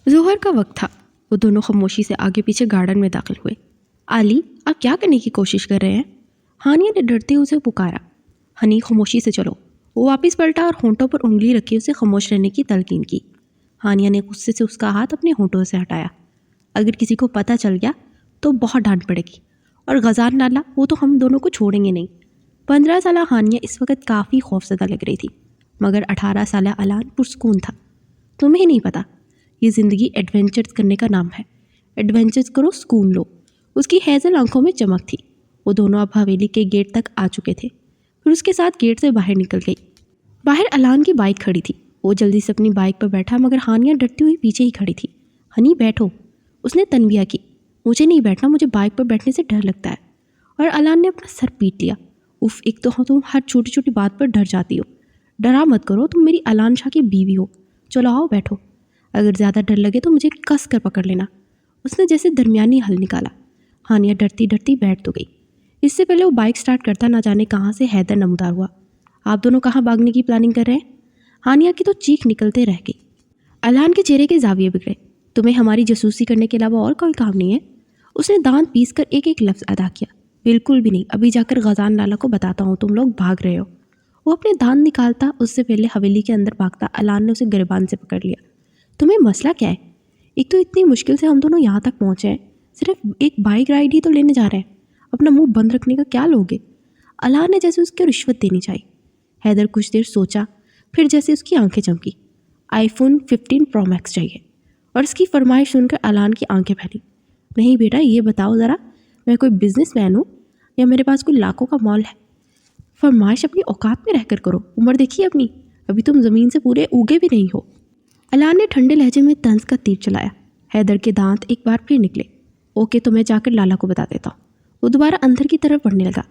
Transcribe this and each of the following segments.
ज़ोहर का वक्त था। वो दोनों खामोशी से आगे पीछे गार्डन में दाखिल हुए। आली, आप क्या करने की कोशिश कर रहे हैं? हानिया ने डरते हुए उसे पुकारा। हनी, खामोशी से चलो। वो वापस पलटा और होंठों पर उंगली रखी उसे खामोश रहने की तलकीन की। हानिया ने गुस्से से उसका हाथ अपने होंठों से हटाया। अगर किसी को पता चल गया तो बहुत डांट पड़ेगी, और गजान लाला, वो तो हम दोनों को छोड़ेंगे नहीं। 15 साल हानिया इस वक्त काफ़ी खौफजदा लग रही थी, मगर 18 साल अलान पुरसकून था। तुम्हें नहीं पता, ये ज़िंदगी एडवेंचर्स करने का नाम है। एडवेंचर्स करो, सुकून लो। उसकी हैज़ल आंखों में चमक थी। वो दोनों अब हवेली के गेट तक आ चुके थे। फिर उसके साथ गेट से बाहर निकल गई। बाहर अलान की बाइक खड़ी थी। वो जल्दी से अपनी बाइक पर बैठा, मगर हानिया डरती हुई पीछे ही खड़ी थी। हनी, बैठो, उसने तनबिया की। मुझे नहीं बैठना, मुझे बाइक पर बैठने से डर लगता है। और अलान ने अपना सर पीट लिया। उफ, एक तो तुम हर छोटी छोटी बात पर डर जाती हो। डरा मत करो, तुम मेरी अलान शाह की बीवी हो। चलो आओ, बैठो। अगर ज़्यादा डर लगे तो मुझे कस कर पकड़ लेना। उसने जैसे दरमियानी हल निकाला। हानिया डरती डरती बैठ तो गई। इससे पहले वो बाइक स्टार्ट करता ना जाने कहाँ से हैदर नमदार हुआ। आप दोनों कहाँ भागने की प्लानिंग कर रहे हैं? हानिया की तो चीख निकलते रह गई। अलान के चेहरे के जाविये बिगड़े। तुम्हें हमारी जासूसी करने के अलावा और कोई काम नहीं है? उसने दांत पीस कर एक एक लफ्ज़ अदा किया। बिल्कुल भी नहीं, अभी जाकर गजान लाला को बताता हूँ तुम लोग भाग रहे हो। वो अपने दांत निकालता उससे पहले हवेली के अंदर भागता अलान ने उसे गिरबान से पकड़ लिया। तुम्हें मसला क्या है? एक तो इतनी मुश्किल से हम दोनों यहाँ तक पहुँचे हैं, सिर्फ एक बाइक राइड ही तो लेने जा रहे हैं। अपना मुंह बंद रखने का क्या लोगे? अलान ने जैसे उसको रिश्वत देनी चाहिए। हैदर कुछ देर सोचा, फिर जैसे उसकी आंखें चमकी। आईफोन 15 प्रो मैक्स चाहिए। और उसकी फरमाइश सुनकर अलान की आंखें फैली। नहीं बेटा, ये बताओ ज़रा, मैं कोई बिजनेसमैन हूँ या मेरे पास कोई लाखों का मॉल है? फरमाइश अपनी औकात में रहकर करो। उम्र देखिए अपनी, अभी तुम ज़मीन से पूरे उगे भी नहीं हो। अलान ने ठंडे लहजे में तंज का तीर चलाया। हैदर के दांत एक बार फिर निकले। ओके, तो मैं जाकर लाला को बता देता हूँ। वो दोबारा अंदर की तरफ बढ़ने लगा,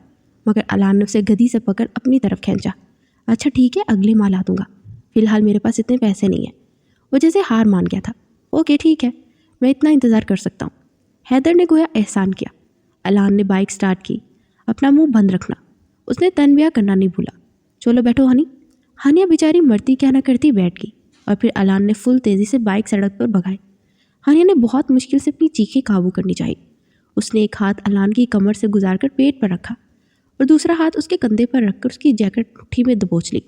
मगर अलान ने उसे गदी से पकड़ अपनी तरफ खींचा। अच्छा ठीक है, अगले माह ला दूंगा, फिलहाल मेरे पास इतने पैसे नहीं हैं। वो जैसे हार मान गया था। ओके ठीक है, मैं इतना इंतज़ार कर सकता हूँ। हैदर ने गोया एहसान किया। अलान ने बाइक स्टार्ट की। अपना मुंह बंद रखना, उसने तनबिया करना नहीं भूला। चलो बैठो हनी। हानिया बेचारी मरती क्या ना करती बैठ गई, और फिर अलान ने फुल तेज़ी से बाइक सड़क पर भगाई। हानिया ने बहुत मुश्किल से अपनी चीखें काबू करनी चाहिए। उसने एक हाथ अलान की कमर से गुजारकर पेट पर रखा और दूसरा हाथ उसके कंधे पर रखकर उसकी जैकेट मुट्ठी में दबोच ली।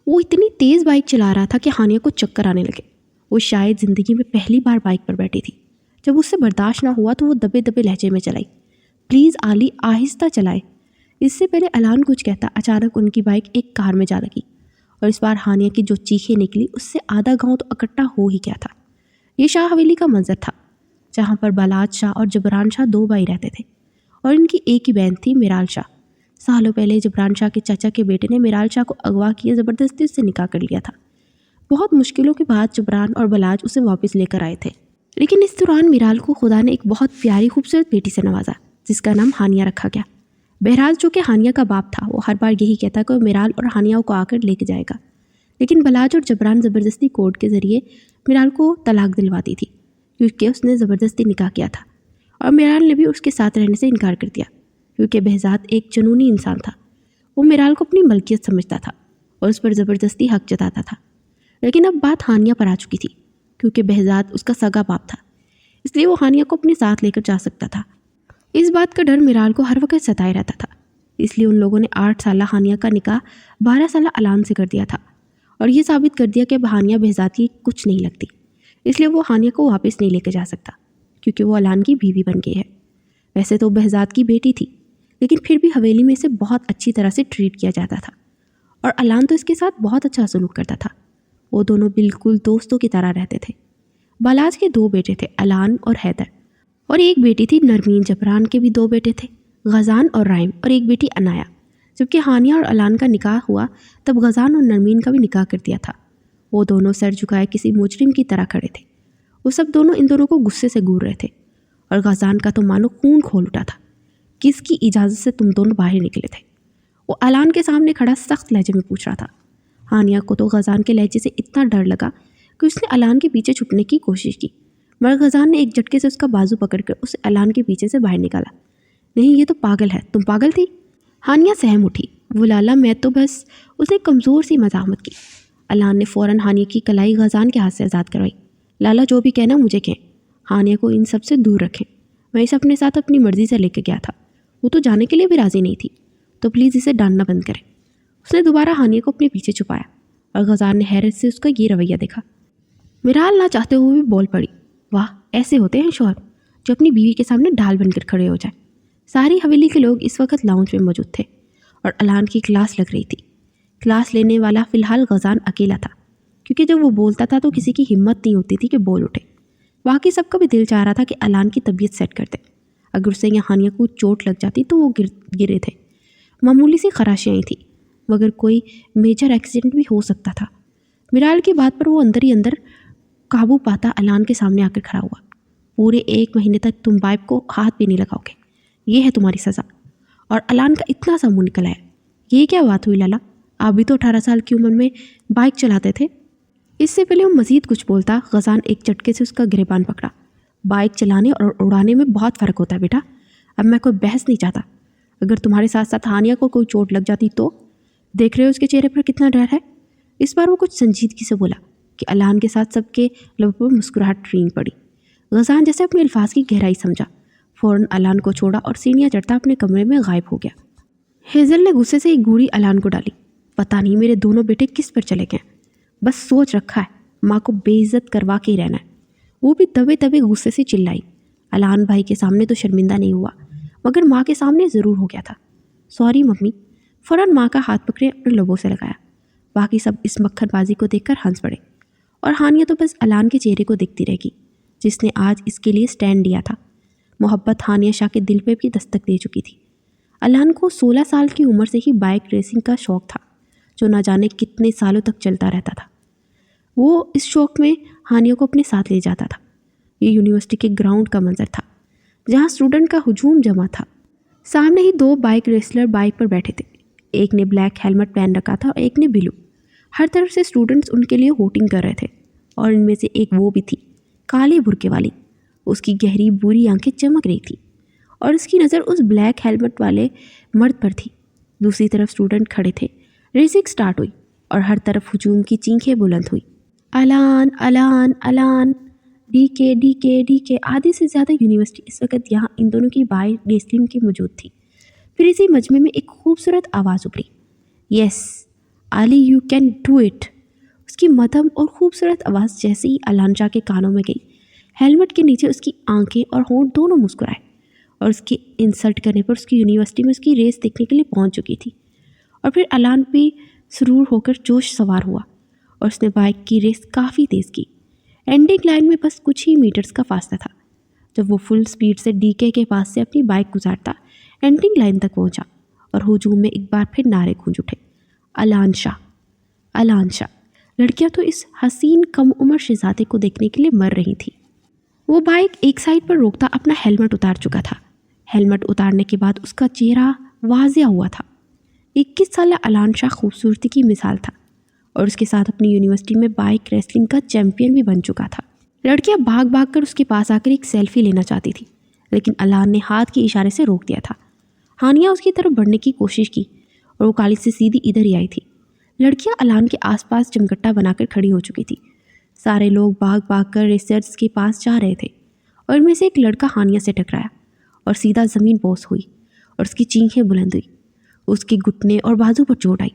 वो इतनी तेज़ बाइक चला रहा था कि हानिया को चक्कर आने लगे। वो शायद ज़िंदगी में पहली बार बाइक पर बैठी थी। जब उससे बर्दाश्त ना हुआ तो वो दबे दबे लहजे में चलाई। प्लीज़ आली, आहिस्ता चलाए। इससे पहले अलान कुछ कहता, अचानक उनकी बाइक एक कार में जा लगी, और इस बार हानिया की जो चीखें निकली उससे आधा गांव तो इकट्ठा हो ही गया था। ये शाह हवेली का मंजर था, जहाँ पर बलाज शाह और जबरान शाह दो भाई रहते थे, और इनकी एक ही बहन थी, मिराल शाह। सालों पहले जबरान शाह के चाचा के बेटे ने मिराल शाह को अगवा किया, ज़बरदस्ती उससे निकाह कर लिया था। बहुत मुश्किलों के बाद जबरान और बलाज उसे वापस लेकर आए थे, लेकिन इस दौरान मिराल को खुदा ने एक बहुत प्यारी खूबसूरत बेटी से नवाजा, जिसका नाम हानिया रखा गया। बहरहाल जो कि हानिया का बाप था, वो हर बार यही कहता कि वो मिराल और हानिया को आकर लेके जाएगा, लेकिन बलाज और जबरान ज़बरदस्ती कोर्ट के ज़रिए मिराल को तलाक दिलवाती थी, क्योंकि उसने ज़बरदस्ती निकाह किया था। और मिराल ने भी उसके साथ रहने से इनकार कर दिया, क्योंकि behज़ाद एक जुनूनी इंसान था। वो मिराल को अपनी मलकियत समझता था और उस पर ज़बरदस्ती हक जताता था। लेकिन अब बात हानिया पर आ चुकी थी, क्योंकि behज़ाद उसका सगा बाप था, इसलिए वो हानिया को अपने साथ लेकर जा सकता था। इस बात का डर मिराल को हर वक्त सताए रहता था, इसलिए उन लोगों ने 8 साल हानिया का निकाह 12 साल अलान से कर दिया था, और ये साबित कर दिया कि अब हानिया behज़ाद की कुछ नहीं लगती, इसलिए वो हानिया को वापस नहीं लेकर जा सकता, क्योंकि वो अलान की बीवी बन गई है। वैसे तो behज़ाद की बेटी थी, लेकिन फिर भी हवेली में इसे बहुत अच्छी तरह से ट्रीट किया जाता था, और अलान तो इसके साथ बहुत अच्छा सलूक करता था। वो दोनों बिल्कुल दोस्तों की तरह रहते थे। बलाज के 2 बेटे थे, अलान और हैदर, और एक बेटी थी नरमीन। जबरान के भी 2 बेटे थे, गजान और राइम, और एक बेटी अनाया। जबकि हानिया और अलान का निकाह हुआ तब गजान और नरमीन का भी निकाह कर दिया था। वो दोनों सर झुकाए किसी मुजरिम की तरह खड़े थे। वो सब दोनों इन दोनों को गुस्से से घूर रहे थे, और गजान का तो मानो खून खोल उठा था। किसकी इजाज़त से तुम दोनों बाहर निकले थे? वो अलान के सामने खड़ा सख्त लहजे में पूछ रहा था। हानिया को तो गजान के लहजे से इतना डर लगा कि उसने अलान के पीछे छुपने की कोशिश की, मगर गजान ने एक झटके से उसका बाजू पकड़कर उसे अलान के पीछे से बाहर निकाला। नहीं, ये तो पागल है, तुम पागल थी? हानिया सहम उठी। वो लाला, मैं तो बस, उसने कमज़ोर सी मजामत की। अलान ने फ़ौरन हानिया की कलाई गजान के हाथ से आज़ाद करवाई। लाला जो भी कहना मुझे कहें, हानिया को इन सब से दूर रखें। मैं इसे अपने साथ अपनी मर्ज़ी से लेके गया था, वो तो जाने के लिए भी राज़ी नहीं थी, तो प्लीज़ इसे डांटना बंद करें। उसने दोबारा हानिया को अपने पीछे छुपाया और गज़ान ने हैरत से उसका ये रवैया देखा। मिराल ना चाहते हुए भी बोल पड़ी, वाह, ऐसे होते हैं शौहर जो अपनी बीवी के सामने ढाल बनकर खड़े हो जाए। सारी हवेली के लोग इस वक्त लाउंज में मौजूद थे और अलान की क्लास लग रही थी। क्लास लेने वाला फ़िलहाल गज़ान अकेला था, क्योंकि जब वो बोलता था तो किसी की हिम्मत नहीं होती थी कि बोल उठे। बाकी सबका भी दिल चाह रहा था कि अलान की तबीयत सेट कर दे। अगर उससे या हानिया को चोट लग जाती तो वो गिरे थे। मामूली सी खराशियाँ आई थी, मगर कोई मेजर एक्सीडेंट भी हो सकता था। मिराल की बात पर वो अंदर ही अंदर काबू पाता अलान के सामने आकर खड़ा हुआ। पूरे 1 महीने तक तुम बाइब को हाथ भी नहीं लगाओगे, ये है तुम्हारी सज़ा। और अलान का इतना सा मुँह निकल आया, ये क्या बात हुई लाला, आप भी तो 18 साल की उम्र में बाइक चलाते थे। इससे पहले वो मज़ीद कुछ बोलता, गज़ान एक झटके से उसका गिरेबान पकड़ा। बाइक चलाने और उड़ाने में बहुत फ़र्क होता है बेटा, अब मैं कोई बहस नहीं चाहता। अगर तुम्हारे साथ साथ हानिया को कोई चोट लग जाती तो? देख रहे हो उसके चेहरे पर कितना डर है। इस बार वो कुछ संजीदगी से बोला कि अलान के साथ सबके लबों पर मुस्कुराहट ट्रीन पड़ी। गज़ान जैसे अपने अल्फाज की गहराई समझा, फ़ौरन अलान को छोड़ा और सीनिया चढ़ता अपने कमरे में गायब हो गया। हेज़ल ने गुस्से से एक गूढ़ी अलान को डाली, पता नहीं मेरे दोनों बेटे किस पर चले गए, बस सोच रखा है माँ को बेइज्जत करवा के ही रहना है। वो भी दबे दबे गुस्से से चिल्लाई। अलान भाई के सामने तो शर्मिंदा नहीं हुआ, मगर माँ के सामने ज़रूर हो गया था। सॉरी मम्मी, फ़ौरन माँ का हाथ पकड़े अपने लोगों से लगाया। बाकी सब इस मक्खनबाजी को देखकर हंस पड़े और हानिया तो बस अलान के चेहरे को देखती रहेगी, जिसने आज इसके लिए स्टैंड लिया था। मोहब्बत हानिया शाह के दिल पे भी दस्तक दे चुकी थी। अलान को 16 साल की उम्र से ही बाइक रेसिंग का शौक़ था, जो ना जाने कितने सालों तक चलता रहता था। वो इस शौक़ में हानिया को अपने साथ ले जाता था। ये यूनिवर्सिटी के ग्राउंड का मंजर था, जहाँ स्टूडेंट का हुजूम जमा था। सामने ही 2 बाइक रेसलर बाइक पर बैठे थे, एक ने ब्लैक हेलमेट पहन रखा था और एक ने ब्लू। हर तरफ से स्टूडेंट्स उनके लिए वोटिंग कर रहे थे और इनमें से एक वो भी थी, काले बुर्के वाली। उसकी गहरी बुरी आंखें चमक रही थी और उसकी नज़र उस ब्लैक हेलमेट वाले मर्द पर थी। दूसरी तरफ स्टूडेंट खड़े थे। रेसिंग स्टार्ट हुई और हर तरफ हुजूम की चीखें बुलंद हुई, अलान अलान अलान, डीके डीके डीके। आधे से ज़्यादा यूनिवर्सिटी इस वक्त यहाँ इन दोनों की बाइक रेसलिंग की मौजूद थी। फिर इसी मजमे में एक खूबसूरत आवाज़ उभरी, यस आली, यू कैन डू इट। उसकी मध्यम और खूबसूरत आवाज़ जैसे ही अलान शाह के कानों में गई, हेलमेट के नीचे उसकी आंखें और होंठ दोनों मुस्कुराए और उसकी इंसल्ट करने पर उसकी यूनिवर्सिटी में उसकी रेस देखने के लिए पहुंच चुकी थी। और फिर अलान भी सुरूर होकर जोश सवार हुआ और उसने बाइक की रेस काफ़ी तेज़ की। एंडिंग लाइन में बस कुछ ही मीटर्स का फासला था। जब वो फुल स्पीड से डीके के पास से अपनी बाइक गुजारता एंडिंग लाइन तक पहुंचा और हुजूम में एक बार फिर नारे गूंज उठे, अलान शाह, अलान शाह। लड़कियां तो इस हसीन कम उम्र शहजादे को देखने के लिए मर रही थी। वो बाइक एक साइड पर रोकता अपना हेलमेट उतार चुका था। हेलमेट उतारने के बाद उसका चेहरा वाजिया हुआ था। 21 साल अलान शाह खूबसूरती की मिसाल था और उसके साथ अपनी यूनिवर्सिटी में बाइक रेसलिंग का चैंपियन भी बन चुका था। लड़कियां भाग भाग कर उसके पास आकर एक सेल्फी लेना चाहती थी, लेकिन अलान ने हाथ के इशारे से रोक दिया था। हानिया उसकी तरफ बढ़ने की कोशिश की और वो काली से सीधी इधर ही आई थी। लड़कियां अलान के आसपास जमघट्टा बनाकर खड़ी हो चुकी थी। सारे लोग भाग भाग कर रेसर्स के पास जा रहे थे और इनमें से एक लड़का हानिया से टकराया और सीधा ज़मीन बोस हुई और उसकी चीखें बुलंद हुई। उसके घुटने और बाजू पर चोट आई।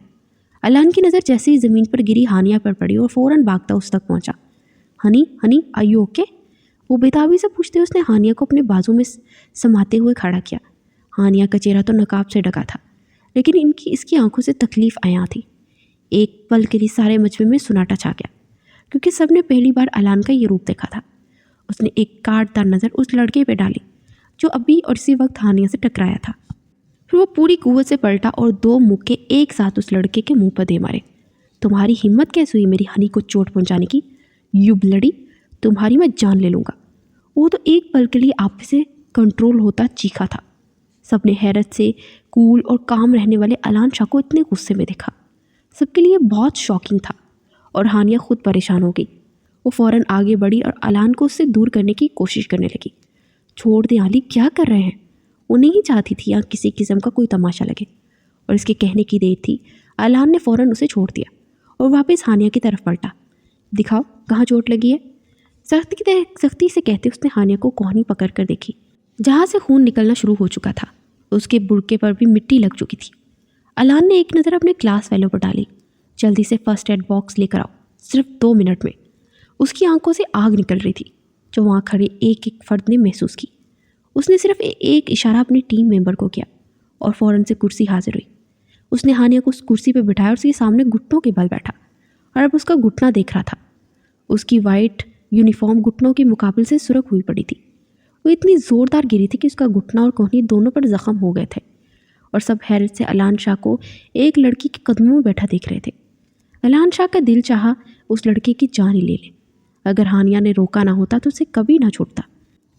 अलान की नज़र जैसे ही ज़मीन पर गिरी हानिया पर पड़ी और फ़ौरन भागता उस तक पहुंचा। Honey honey, are you okay? वो बेताबी से पूछते उसने हानिया को अपने बाजू में समाते हुए खड़ा किया। हानिया का चेहरा तो नकाब से ढका था, लेकिन इसकी आंखों से तकलीफ आया थी। एक पल के लिए सारे मजमे में सुनाटा छा गया, क्योंकि सबने पहली बार अलान का ये रूप देखा था। उसने एक काटदार नज़र उस लड़के पे डाली जो अभी और इसी वक्त हानिया से टकराया था। फिर वो पूरी कुव्वत से पलटा और 2 मुक्के एक साथ उस लड़के के मुंह पर दे मारे। तुम्हारी हिम्मत कैसे हुई मेरी हनी को चोट पहुंचाने की? यू ब्लडी, तुम्हारी मैं जान ले लूँगा। वो तो एक पल के लिए आप से कंट्रोल होता चीखा था। सबने हैरत से कूल और काम रहने वाले अलान शाह को इतने गुस्से में देखा। सबके लिए बहुत शॉकिंग था और हानिया खुद परेशान हो गई। वो फ़ौरन आगे बढ़ी और अलान को उससे दूर करने की कोशिश करने लगी। छोड़ दे आली, क्या कर रहे हैं? वो नहीं चाहती थी यहाँ किसी किस्म का कोई तमाशा लगे और इसके कहने की देर थी। अलान ने फ़ौरन उसे छोड़ दिया और वापस हानिया की तरफ पलटा। दिखाओ कहाँ चोट लगी है। सख्ती से कहते उसने हानिया को कोहनी पकड़ कर देखी, जहाँ से खून निकलना शुरू हो चुका था। उसके बुड़के पर भी मिट्टी लग चुकी थी। अलान ने एक नज़र अपने क्लास फेलो पर डाली। जल्दी से फर्स्ट एड बॉक्स लेकर आओ, सिर्फ 2 मिनट में। उसकी आंखों से आग निकल रही थी, जो वहाँ खड़े एक एक फर्द ने महसूस की। उसने सिर्फ एक इशारा अपने टीम मेंबर को किया और फ़ौरन से कुर्सी हाजिर हुई। उसने हानिया को उस कुर्सी पर बिठाया और उसके सामने घुटनों के बल बैठा और अब उसका घुटना देख रहा था। उसकी वाइट यूनिफॉर्म घुटनों के मुकाबले से सुर्ख हुई पड़ी थी। वो इतनी ज़ोरदार गिरी थी कि उसका घुटना और कोहनी दोनों पर ज़ख्म हो गए थे और सब हैरत से अलान शाह को एक लड़की के कदमों में बैठा देख रहे थे। अलान शाह का दिल चाहा उस लड़के की जान ही ले ले। अगर हानिया ने रोका ना होता तो उसे कभी ना छोड़ता।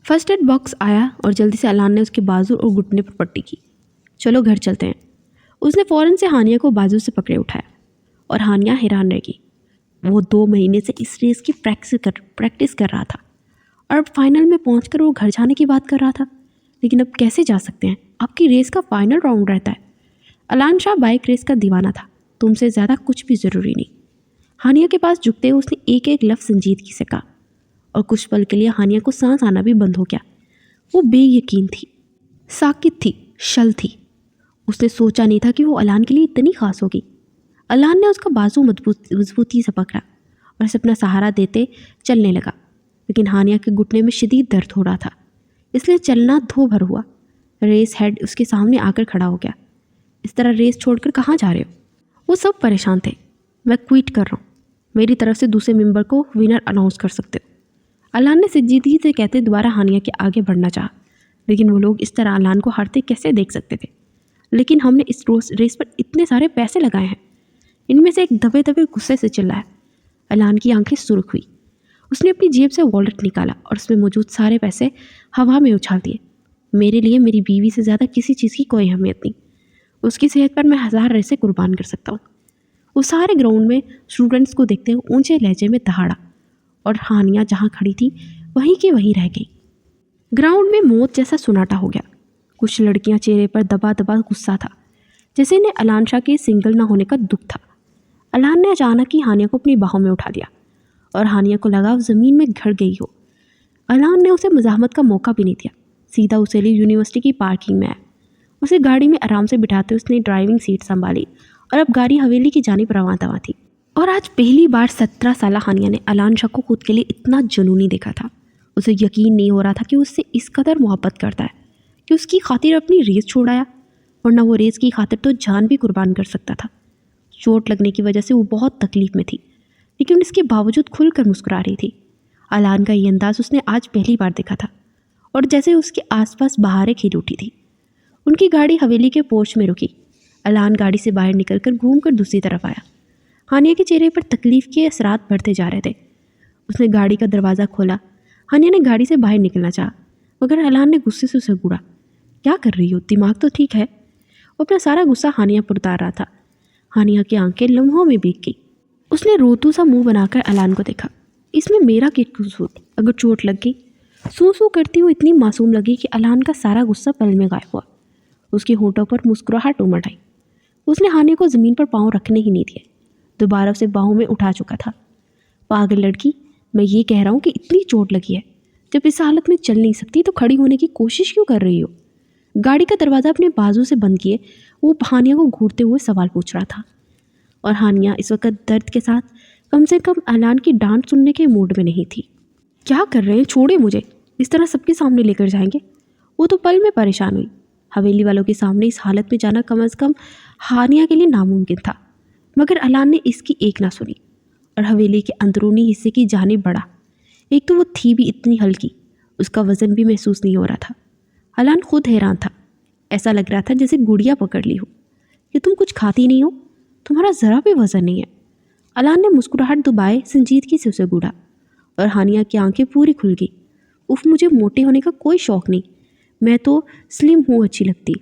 फर्स्ट एड बॉक्स आया और जल्दी से अलान ने उसके बाजू और घुटने पर पट्टी की। चलो घर चलते हैं। उसने फ़ौरन से हानिया को बाजू से पकड़े उठाया और हानिया हैरान रह गई। वो 2 महीने से इस रेस की प्रैक्टिस कर रहा था और अब फाइनल में पहुंचकर वो घर जाने की बात कर रहा था। लेकिन अब कैसे जा सकते हैं? आपकी रेस का फाइनल राउंड रहता है। अलान शाह बाइक रेस का दीवाना था, तुमसे ज़्यादा कुछ भी ज़रूरी नहीं। हानिया के पास झुकते हुए उसने एक एक लफ्ज़ संजीदगी से कहा और कुछ पल के लिए हानिया को सांस आना भी बंद हो गया। वो बेयकीन थी, साकित थी, शल थी। उसने सोचा नहीं था कि वो अलान के लिए इतनी खास होगी। अलान ने उसका बाजू मजबूती से पकड़ा और उसे अपना सहारा देते चलने लगा। लेकिन हानिया के घुटने में शदीद दर्द हो रहा था, इसलिए चलना धो भर हुआ। रेस हेड उसके सामने आकर खड़ा हो गया। इस तरह रेस छोड़कर कहाँ जा रहे हो? वो सब परेशान थे। मैं क्विट कर रहा हूँ। मेरी तरफ से दूसरे मेंबर को विनर अनाउंस कर सकते हो। अलान ने संजीदगी से कहते दोबारा हानिया के आगे बढ़ना चाहा, लेकिन वो लोग इस तरह अलान को हारते कैसे देख सकते थे? लेकिन हमने इस रेस पर इतने सारे पैसे लगाए हैं। इनमें से एक दबे दबे गुस्से से चिल्लाया। अलान की आंखें सुर्ख हुई। उसने अपनी जेब से वॉलेट निकाला और उसमें मौजूद सारे पैसे हवा में उछाल दिए। मेरे लिए मेरी बीवी से ज़्यादा किसी चीज़ की कोई अहमियत नहीं। उसकी सेहत पर मैं 1000 रेसें कुर्बान कर सकता हूँ। वो सारे ग्राउंड में स्टूडेंट्स को देखते हुए ऊंचे लहजे में दहाड़ा और हानिया जहाँ खड़ी थी वहीं की वहीं रह गई। ग्राउंड में मौत जैसा सुनाटा हो गया। कुछ लड़कियां चेहरे पर दबा दबा गुस्सा था, जैसे इन्हें अलान शाह के सिंगल ना होने का दुख था। अलान ने अचानक ही हानिया को अपनी बाहों में उठा दिया और हानिया को लगा वो ज़मीन में घड़ गई हो। अलान ने उसे मज़ाहमत का मौका भी नहीं दिया, सीधा उसे लिए यूनिवर्सिटी की पार्किंग में आया। उसे गाड़ी में आराम से बिठाते उसने ड्राइविंग सीट संभाली और अब गाड़ी हवेली की जानिब रवाना थी। और आज पहली बार 17 साल हानिया ने अलान शाह को खुद के लिए इतना जुनूनी देखा था। उसे यकीन नहीं हो रहा था कि उससे इस कदर मोहब्बत करता है कि उसकी खातिर अपनी रेस छोड़ाया, वरना वो रेस की खातिर तो जान भी कुर्बान कर सकता था। चोट लगने की वजह से वो बहुत तकलीफ में थी, लेकिन इसके बावजूद खुलकर मुस्कुरा रही थी। अलान का ये अंदाज़ उसने आज पहली बार देखा था और जैसे उसके आसपास बहारें खिल उठी थी। उनकी गाड़ी हवेली के पोर्च में रुकी। अलान गाड़ी से बाहर निकलकर घूमकर दूसरी तरफ आया। हानिया के चेहरे पर तकलीफ के असरात बढ़ते जा रहे थे। उसने गाड़ी का दरवाज़ा खोला। हानिया ने गाड़ी से बाहर निकलना चाहा, मगर अलान ने गुस्से से उसे घूरा। क्या कर रही हो? दिमाग तो ठीक है। वो अपना सारा गुस्सा हानिया पर उतार रहा था। हानिया की आंखें लम्हों में भीग गई। उसने रोतू सा मुंह बनाकर अलान को देखा। इसमें मेरा क्या कसूर? अगर चोट लग गई? सू सू करती हुई इतनी मासूम लगी कि अलान का सारा गुस्सा पल में गायब हुआ। उसके होठों पर मुस्कुराहट उमड़ आई। उसने हानिया को ज़मीन पर पाँव रखने ही नहीं दिए, दोबारा उसे बाहों में उठा चुका था। पागल लड़की, मैं ये कह रहा हूँ कि इतनी चोट लगी है, जब इस हालत में चल नहीं सकती तो खड़ी होने की कोशिश क्यों कर रही हो? गाड़ी का दरवाज़ा अपने बाजू से बंद किए वो हानिया को घूरते हुए सवाल पूछ रहा था। और हानिया इस वक्त दर्द के साथ कम से कम अलान की डांट सुनने के मूड में नहीं थी। क्या कर रहे हैं? छोड़े मुझे। इस तरह सबके सामने लेकर जाएंगे? वो तो पल में परेशान हुई। हवेली वालों के सामने इस हालत में जाना कम से कम हानिया के लिए नामुमकिन था, मगर अलान ने इसकी एक ना सुनी और हवेली के अंदरूनी हिस्से की जानिब बढ़ा। एक तो वो थी भी इतनी हल्की, उसका वज़न भी महसूस नहीं हो रहा था। अलान खुद हैरान था। ऐसा लग रहा था जैसे गुड़िया पकड़ ली हो। कि तुम कुछ खाती नहीं हो? तुम्हारा ज़रा भी वज़न नहीं है। अलान ने मुस्कुराहट दुबाए संजीदगी से उसे घूरा और हानिया की आंखें पूरी खुल गई। उफ, मुझे मोटे होने का कोई शौक़ नहीं, मैं तो स्लिम हूँ, अच्छी लगती।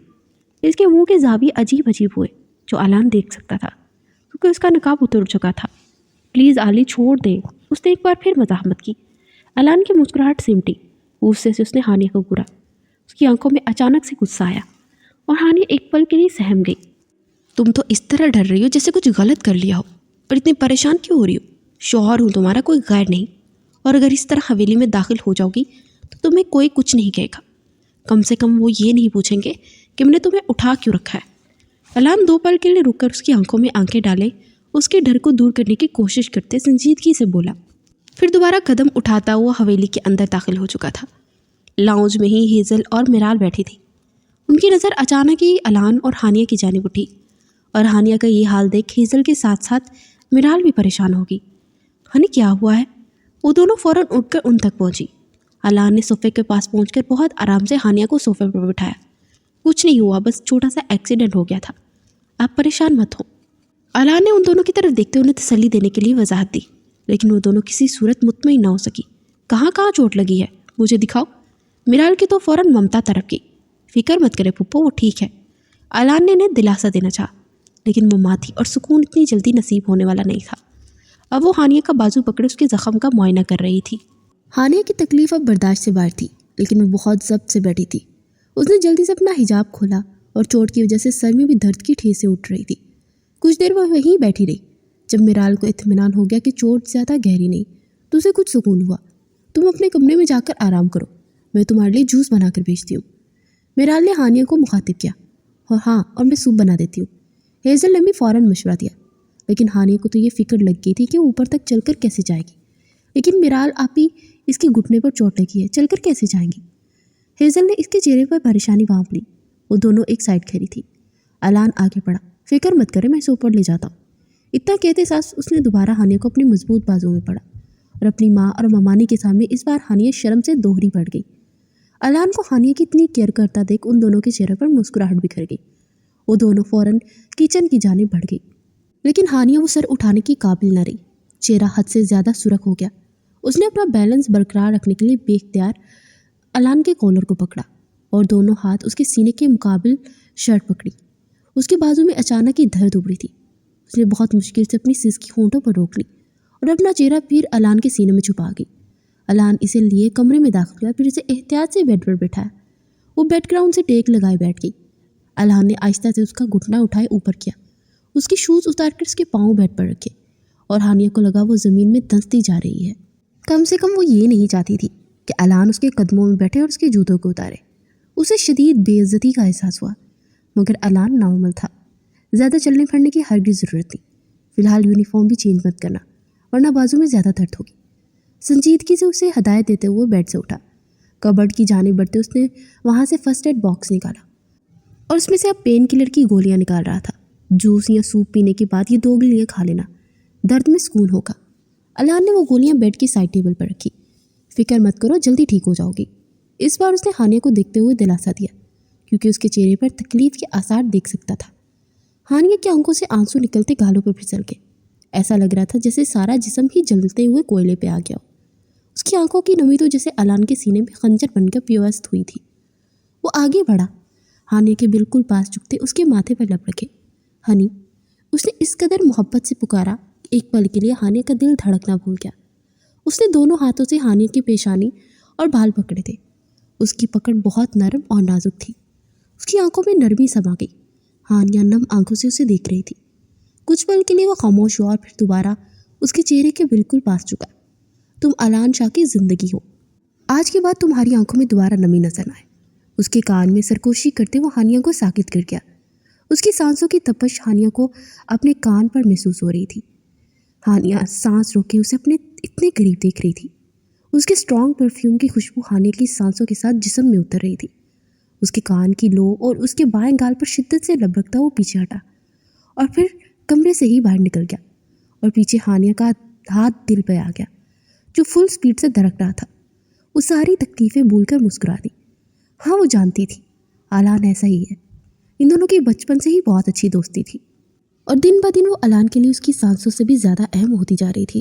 इसके मुंह के ज़ाविये अजीब अजीब हुए जो अलान देख सकता था, क्योंकि उसका नकाब उतर चुका था। प्लीज़ आली, छोड़ दे। उसने एक बार फिर मज़ाहमत की। अलान की मुस्कुराहट सिमटी। गुस्से से उसने हानिया को घूरा। उसकी आंखों में अचानक से गुस्सा आया और हानिया एक पल के लिए सहम गई। तुम तो इस तरह डर रही हो जैसे कुछ गलत कर लिया हो, और इतनी परेशान क्यों हो रही हो? शौहर हूँ तुम्हारा, कोई गैर नहीं। اور اگر اس طرح حویلی میں داخل ہو جاؤ گی تو تمہیں کوئی کچھ نہیں کہے گا، کم سے کم وہ یہ نہیں پوچھیں گے کہ میں نے تمہیں اٹھا کیوں رکھا ہے۔ علان 2 پل کے لیے رک کر اس کی آنکھوں میں آنکھیں ڈالے اس کے ڈر کو دور کرنے کی کوشش کرتے سنجیدگی سے بولا، پھر دوبارہ قدم اٹھاتا ہوا حویلی کے اندر داخل ہو چکا تھا۔ لاؤنج میں ہی ہیزل اور میرال بیٹھی تھی۔ ان کی نظر اچانک ہی علان اور ہانیہ کی جانب اٹھی، اور ہانیہ کا یہ حال دیکھ ہیزل کے ساتھ ساتھ میرال بھی پریشان ہوگی۔ ہنی کیا ہوا ہے؟ وہ دونوں فوراً اٹھ کر ان تک پہنچی۔ علان نے صوفے کے پاس پہنچ کر بہت آرام سے ہانیہ کو صوفے پر بٹھایا۔ کچھ نہیں ہوا، بس چھوٹا سا ایکسیڈنٹ ہو گیا تھا، آپ پریشان مت ہو۔ علان نے ان دونوں کی طرف دیکھتے انہیں تسلی دینے کے لیے وضاحت دی، لیکن وہ دونوں کسی صورت مطمئن نہ ہو سکی۔ کہاں چوٹ لگی ہے، مجھے دکھاؤ۔ میرال کی تو فوراً ممتا طرف کی۔ فکر مت کرے پھپھو، وہ ٹھیک ہے۔ علان نے انہیں دلاسا دینا چاہا، لیکن وہ ماں تھی اور سکون اتنی جلدی نصیب ہونے والا نہیں تھا۔ اب وہ ہانیہ کا بازو پکڑے اس کے زخم کا معائنہ کر رہی تھی۔ ہانیہ کی تکلیف اب برداشت سے باہر تھی، لیکن وہ بہت ضبط سے بیٹھی تھی۔ اس نے جلدی سے اپنا حجاب کھولا اور چوٹ کی وجہ سے سر میں بھی درد کی ٹھیسیں اٹھ رہی تھی۔ کچھ دیر وہ وہیں بیٹھی رہی۔ جب میرال کو اطمینان ہو گیا کہ چوٹ زیادہ گہری نہیں تو اسے کچھ سکون ہوا۔ تم اپنے کمرے میں جا کر آرام کرو، میں تمہارے لیے جوس بنا کر بھیجتی ہوں۔ میرال نے ہانیہ کو مخاطب کیا، اور میں سوپ بنا دیتی ہوں۔ ہیزل نے بھی فوراً مشورہ دیا، لیکن ہانیہ کو تو یہ فکر لگ گئی تھی کہ اوپر تک چل کر کیسے جائے گی۔ لیکن میرال آپ ہی اس کے گھٹنے پر چوٹ لگی ہے، چل کر کیسے جائیں گی؟ ہیزل نے اس کے چہرے پر پریشانی بھانپ لی۔ وہ دونوں ایک سائڈ کھڑی تھی۔ علان آگے بڑھا، فکر مت کرے، میں اسے اوپر لے جاتا ہوں۔ اتنا کہتے ساتھ اس نے دوبارہ ہانیہ کو اپنے مضبوط بازو میں پڑا، اور اپنی ماں اور ممانی کے سامنے اس بار ہانیہ شرم سے دوہری پڑ گئی۔ علان کو ہانیہ کی اتنی کیئر کرتا دیکھ ان دونوں کے چہرے پر مسکراہٹ بکھر گئی۔ وہ دونوں فوراً کچن کی جانب بڑھ گئی، لیکن ہانیہ وہ سر اٹھانے کی قابل نہ رہی۔ چہرہ حد سے زیادہ سرخ ہو گیا۔ اس نے اپنا بیلنس برقرار رکھنے کے لیے بے اختیار علان کے کالر کو پکڑا اور دونوں ہاتھ اس کے سینے کے مقابل شرٹ پکڑی۔ اس کے بازو میں اچانک ہی درد ابھری تھی۔ اس نے بہت مشکل سے اپنی سسکی ہونٹوں پر روک لی اور اپنا چہرہ پھر علان کے سینے میں چھپا گئی۔ علان اسے لیے کمرے میں داخل ہوا، پھر اسے احتیاط سے بیڈ پر بٹھایا۔ وہ بیڈ گراؤنڈ سے ٹیک لگائے بیٹھ گئی۔ علان نے آہستہ سے اس کا گھٹنا اٹھائے اوپر کیا، اس کے شوز اتار کر اس کے پاؤں بیڈ پر رکھے، اور ہانیہ کو لگا وہ زمین میں دھنستی جا رہی ہے۔ کم سے کم وہ یہ نہیں چاہتی تھی کہ علان اس کے قدموں میں بیٹھے اور اس کے جوتوں کو اتارے۔ اسے شدید بے عزتی کا احساس ہوا، مگر علان نارمل تھا۔ زیادہ چلنے پھرنے کی ہرگز ضرورت نہیں۔ فی الحال یونیفارم بھی چینج مت کرنا، ورنہ بازو میں زیادہ درد ہوگی۔ سنجیدگی سے اسے ہدایت دیتے ہوئے بیڈ سے اٹھا۔ کبرڈ کی جانب بڑھتے اس نے وہاں سے فرسٹ ایڈ باکس نکالا اور اس میں سے اب پین کلر کی گولیاں نکال رہا تھا۔ جوس یا سوپ پینے کے بعد یہ 2 گولیاں کھا لینا، درد میں سکون ہوگا۔ علان نے وہ گولیاں بیڈ کی سائڈ ٹیبل پر رکھی۔ فکر مت کرو، جلدی ٹھیک ہو جاؤ گی۔ اس بار اس نے ہانیہ کو دیکھتے ہوئے دلاسا دیا، کیونکہ اس کے چہرے پر تکلیف کے آثار دیکھ سکتا تھا۔ ہانیہ کی آنکھوں سے آنسو نکلتے گالوں پر پھسل گئے۔ ایسا لگ رہا تھا جیسے سارا جسم ہی جلتے ہوئے کوئلے پہ آ گیا ہو۔ اس کی آنکھوں کی نمی تو جیسے علان کے سینے میں خنجر بن کر پیوست ہوئی تھی۔ وہ آگے بڑھا، ہانیہ کے بالکل پاس جھکتے اس کے ماتھے پر لب رکھے۔ ہنی، اس نے اس قدر محبت سے پکارا کہ ایک پل کے لیے ہانیہ کا دل دھڑکنا بھول گیا۔ اس نے دونوں ہاتھوں سے ہانیہ کی پیشانی اور بال پکڑے تھے۔ اس کی پکڑ بہت نرم اور نازک تھی۔ اس کی آنکھوں میں نرمی سما گئی۔ ہانیہ نم آنکھوں سے اسے دیکھ رہی تھی۔ کچھ پل کے لیے وہ خاموش ہوا اور پھر دوبارہ اس کے چہرے کے بالکل پاس جھکا۔ تم علان شاہ کی زندگی ہو، آج کے بعد تمہاری آنکھوں میں دوبارہ نمی نظر نہ آئے۔ اس کے کان میں سرکوشی کرتے وہ ہانیہ کو ساکت کر گیا۔ اس کی سانسوں کی تپش ہانیہ کو اپنے کان پر محسوس ہو رہی تھی۔ ہانیہ سانس روکے اسے اپنے اتنے قریب دیکھ رہی تھی۔ اس کے اسٹرانگ پرفیوم کی خوشبو ہانیہ کی سانسوں کے ساتھ جسم میں اتر رہی تھی۔ اس کے کان کی لو اور اس کے بائیں گال پر شدت سے لب رکھتا وہ پیچھے ہٹا اور پھر کمرے سے ہی باہر نکل گیا، اور پیچھے ہانیہ کا ہاتھ دل پہ آ گیا جو فل سپیڈ سے دھڑک رہا تھا۔ وہ ساری تکلیفیں بھول کر مسکرا دی۔ ہاں، وہ جانتی تھی علان ایسا ہی ہے۔ ان دونوں کی بچپن سے ہی بہت اچھی دوستی تھی، اور دن بہ دن وہ علان کے لیے اس کی سانسوں سے بھی زیادہ اہم ہوتی جا رہی تھی۔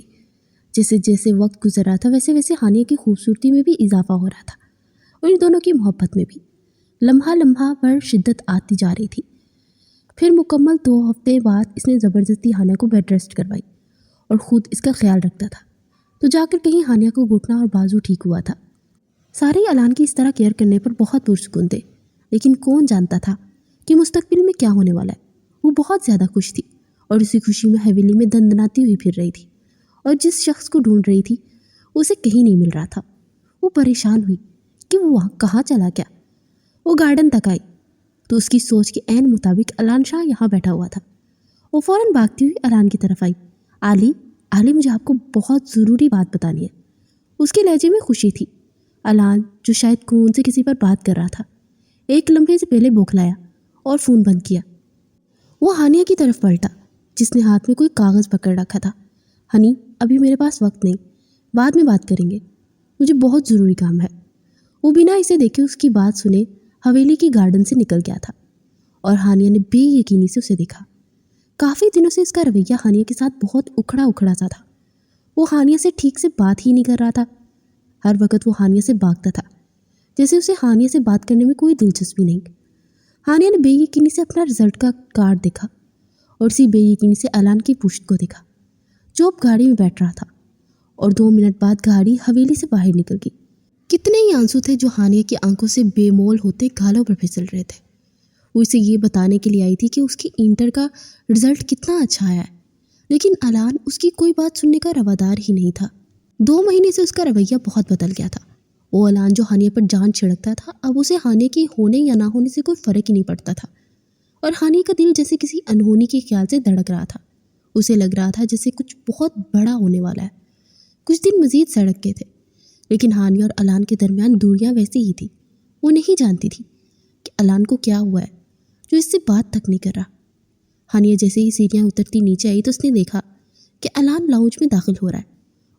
جیسے جیسے وقت گزر رہا تھا ویسے ویسے ہانیہ کی خوبصورتی میں بھی اضافہ ہو رہا تھا، اور ان دونوں کی محبت میں بھی لمحہ لمحہ پر شدت آتی جا رہی تھی۔ پھر مکمل 2 ہفتے بعد اس نے زبردستی ہانیہ کو بیڈ ریسٹ کروائی اور خود اس کا خیال رکھتا تھا، تو جا کر کہیں ہانیہ کو گھٹنا اور بازو ٹھیک ہوا تھا۔ سارے علان کی اس طرح کیئر کرنے پر بہت پرسکون تھے، لیکن کون جانتا تھا کہ مستقبل میں کیا ہونے والا ہے۔ وہ بہت زیادہ خوش تھی اور اسی خوشی میں حویلی میں دندناتی ہوئی پھر رہی تھی، اور جس شخص کو ڈھونڈ رہی تھی उसे कहीं नहीं मिल रहा था। वो परेशान हुई कि वो वहाँ कहाँ चला गया। वो गार्डन तक आई तो उसकी सोच के ऐन मुताबिक अलान शाह यहाँ बैठा हुआ था। वो फौरन भागती हुई अलान की तरफ आई। आली, आली, मुझे आपको बहुत ज़रूरी बात बतानी है। उसके लहजे में खुशी थी। अलान, जो शायद खून से किसी पर बात कर रहा था, एक लम्हे से पहले बौखलाया और फ़ोन बंद किया। वो हानिया की तरफ पलटा जिसने हाथ में कोई कागज़ पकड़ रखा था। हनी, अभी मेरे पास वक्त नहीं, बाद में बात करेंगे, मुझे बहुत ज़रूरी काम है। वो बिना इसे देखे उसकी बात सुने हवेली की गार्डन से निकल गया था और हानिया ने बेयकीनी से उसे देखा। काफ़ी दिनों से इसका रवैया हानिया के साथ बहुत उखड़ा उखड़ा सा था। वो हानिया से ठीक से बात ही नहीं कर रहा था। हर वक्त वो हानिया से भागता था, जैसे उसे हानिया से बात करने में कोई दिलचस्पी नहीं। हानिया ने बेयकीनी से अपना रिजल्ट का कार्ड देखा और उसी बेयकीनी से अलान की पुश्त को देखा जो अब गाड़ी में बैठ रहा था, और 2 मिनट बाद गाड़ी हवेली से बाहर निकल गई। कितने ही आंसू थे जो हानिया की आंखों से बेमोल होते गालों पर फिसल रहे थे। वो इसे ये बताने के लिए आई थी कि उसकी इंटर का रिजल्ट कितना अच्छा आया है, लेकिन अलान उसकी कोई बात सुनने का रवादार ही नहीं था। 2 महीने से उसका रवैया बहुत बदल गया था। वो अलान जो हानिया पर जान छिड़कता था, अब उसे हानिया के होने या ना होने से कोई फ़र्क ही नहीं पड़ता था, और हानिया का दिल जैसे किसी अनहोनी के ख्याल से धड़क रहा था। उसे लग रहा था जैसे कुछ बहुत बड़ा होने वाला है। कुछ दिन मज़ीद सड़क के थे, लेकिन हानिया और अलान के दरमियान दूरियां वैसी ही थी। वो नहीं जानती थी कि अलान को क्या हुआ है जो इससे बात तक नहीं कर रहा। हानिया जैसे ही सीढ़ियाँ उतरती नीचे आई तो उसने देखा कि अलान लाउंज में दाखिल हो रहा है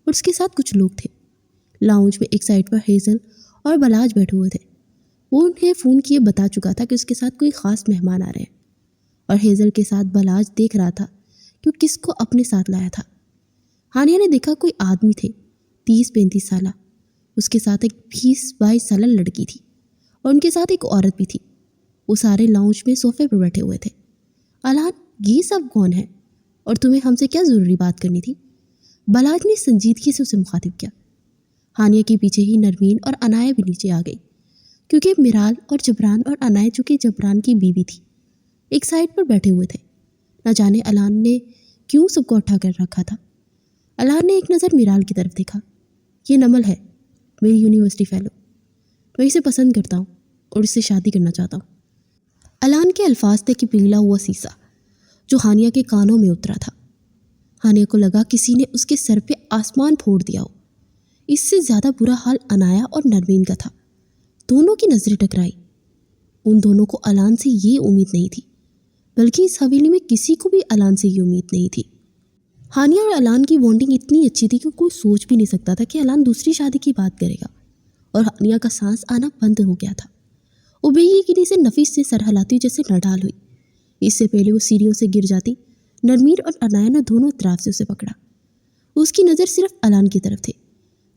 और उसके साथ कुछ लोग थे। लाउंज में एक साइड पर हेज़ल और बलाज बैठे हुए थे। वो उन्हें फ़ोन किए बता चुका था कि उसके साथ कोई ख़ास मेहमान आ रहे हैं, और हेज़ल के साथ बलाज देख रहा था कि वो किसको अपने साथ लाया था। हानिया ने देखा कोई आदमी थे, 30-35 साल। उसके साथ एक 20-22 साल लड़की थी और उनके साथ एक औरत भी थी। वो सारे लाउंज में सोफे पर बैठे हुए थे। अलान, ये सब कौन है और तुम्हें हमसे क्या ज़रूरी बात करनी थी? बलाज ने संजीदगी से उसे मुखातिब किया। हानिया के पीछे ही नरमीन और अनाया भी नीचे आ गई, क्योंकि मिराल और जबरान और अनाया, चूँकि जबरान की बीवी थी, एक साइड पर बैठे हुए थे। न जाने अलान ने क्यों सबको उठा कर रखा था। अलान ने एक नज़र मिराल की तरफ देखा। ये नमल है, मेरी यूनिवर्सिटी फेलो। मैं इसे पसंद करता हूँ और इससे शादी करना चाहता हूँ। अलान के अल्फाज थे कि पिघला हुआ सीसा जो हानिया के कानों में उतरा था। हानिया को लगा किसी ने उसके सर पे आसमान फोड़ दिया हो। इससे ज़्यादा बुरा हाल अनाया और नरमीन का था। दोनों की नज़रें टकराई। उन दोनों को अलान से ये उम्मीद नहीं थी, बल्कि इस हवेली में किसी को भी अलान से ये उम्मीद नहीं थी। हानिया और अलान की बॉन्डिंग इतनी अच्छी थी कि कोई सोच भी नहीं सकता था कि अलान दूसरी शादी की बात करेगा, और हानिया का सांस आना बंद हो गया था। वो बेयकीनी से नफीस से सर हिलाती जैसे नडाल हुई। इससे पहले वो सीढ़ियों से गिर जाती, नरमीन और अनाया ने दोनों तरफ से उसे पकड़ा। उसकी नज़र सिर्फ अलान की तरफ थी,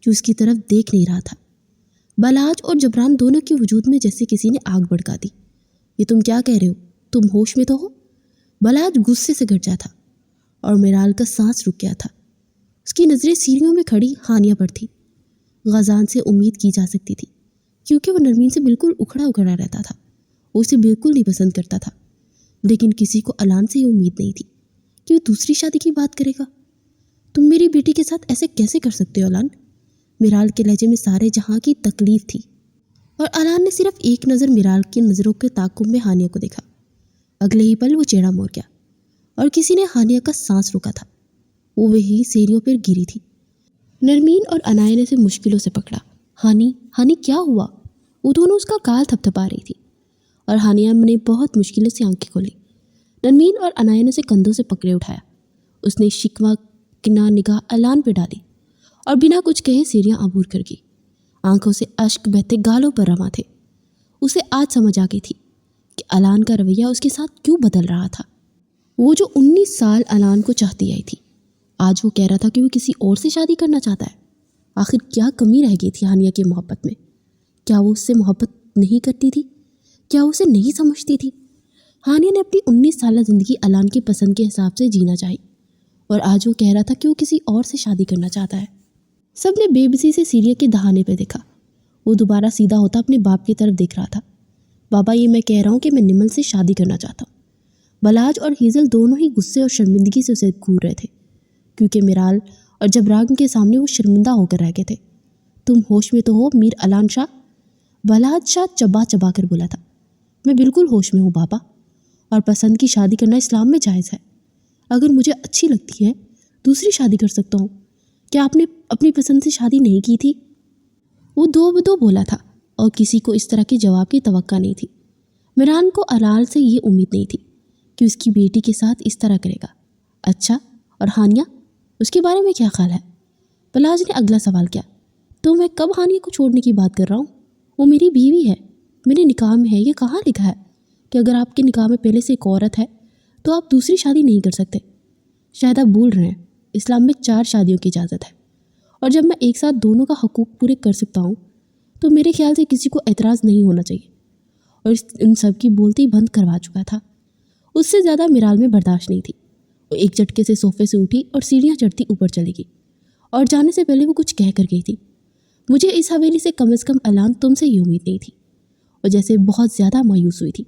जो उसकी तरफ देख नहीं रहा था। बलाज और जबरान दोनों के वजूद में जैसे किसी ने आग भड़का दी। ये तुम क्या कह रहे हो? तुम होश में तो हो? बलाज गुस्से से घट जाता और मिराल का सांस रुक गया था। उसकी नज़रें सीढ़ियों में खड़ी हानिया पर थी। गजान से उम्मीद की जा सकती थी, क्योंकि वो नरमीन से बिल्कुल उखड़ा उखड़ा रहता था। वो उसे बिल्कुल नहीं पसंद करता था, लेकिन किसी को अलान से ये उम्मीद नहीं थी कि वो दूसरी शादी की बात करेगा। तुम मेरी बेटी के साथ ऐसे कैसे कर सकते हो अलान? मिराल के लहजे में सारे जहां की तकलीफ थी, और अलान ने सिर्फ एक नज़र मिराल की नज़रों के ताकुब में हानिया को देखा। अगले ही पल वो चेहरा मोड़ गया और किसी ने हानिया का सांस रोका था। वो वही सीढ़ियों पर गिरी थी। नरमीन और अनाया ने उसे मुश्किलों से पकड़ा। हानी, हानी क्या हुआ? वो दोनों उसका गाल थपथपा रही थी, और हानिया ने बहुत मुश्किलों से आंखें खोली। नरमीन और अनाया ने उसे कंधों से पकड़े उठाया। उसने शिकवा किना निगाह अलान पे डाली और बिना कुछ कहे सीढ़ियाँ अबूर कर गई। आंखों से अश्क बहते गालों पर रवा थे। उसे आज समझ आ गई थी कि अलान का रवैया उसके साथ क्यों बदल रहा था। वो जो 19 साल अलान को चाहती आई थी, आज वो कह रहा था कि वो किसी और से शादी करना चाहता है। आखिर क्या कमी रह गई थी हानिया की मोहब्बत में? क्या वो उससे मोहब्बत नहीं करती थी? क्या वो उसे नहीं समझती थी? हानिया ने अपनी 19 साल ज़िंदगी अलान की पसंद के हिसाब से जीना चाही, और आज वो कह रहा था कि वो किसी और से शादी करना चाहता है। सब ने बेबसी से सीढ़ियों के दहाने पर देखा। वो दोबारा सीधा होता अपने बाप की तरफ देख रहा था। बाबा, ये मैं कह रहा हूँ कि मैं निमल से शादी करना चाहता हूँ। बलाज और हेज़ल दोनों ही गुस्से और शर्मिंदगी से उसे घूर रहे थे, क्योंकि मिराल और जब राग के सामने वो शर्मिंदा होकर रह गए थे। तुम होश में तो हो मीर अलान शाह? बलहाज शाह चबा चबा कर बोला था। मैं बिल्कुल होश में हूँ बाबा, और पसंद की शादी करना इस्लाम में जायज़ है। अगर मुझे अच्छी लगती है दूसरी शादी कर सकता हूँ। क्या आपने अपनी पसंद से शादी नहीं की थी? वो दो बदो बोला था और किसी को इस तरह के जवाब की तवक्का नहीं थी। मिरान को अलाल से ये उम्मीद नहीं थी कि उसकी बेटी के साथ इस तरह करेगा। अच्छा, और हानिया, उसके बारे में क्या ख्याल है? बलहाज ने अगला सवाल किया। तो मैं कब हानिया को छोड़ने की बात कर रहा हूँ? वो मेरी बीवी है, मेरे निकाह में है। ये कहाँ लिखा है कि अगर आपके निकाह में पहले से एक औरत है तो आप दूसरी शादी नहीं कर सकते? शायद आप भूल रहे हैं, इस्लाम में 4 शादियों की इजाज़त है, और जब मैं एक साथ दोनों का हकूक़ पूरे कर सकता हूँ तो मेरे ख्याल से किसी को एतराज़ नहीं होना चाहिए। और इन सब की बोलती बंद करवा चुका था। उससे ज़्यादा मिराल में बर्दाश्त नहीं थी। वो एक झटके से सोफे से उठी और सीढ़ियाँ चढ़ती ऊपर चली गई, और जाने से पहले वो कुछ कह कर गई थी। मुझे इस हवेली से कम से कम अलान तुमसे ये उम्मीद नहीं थी, और जैसे बहुत ज़्यादा मायूस हुई थी।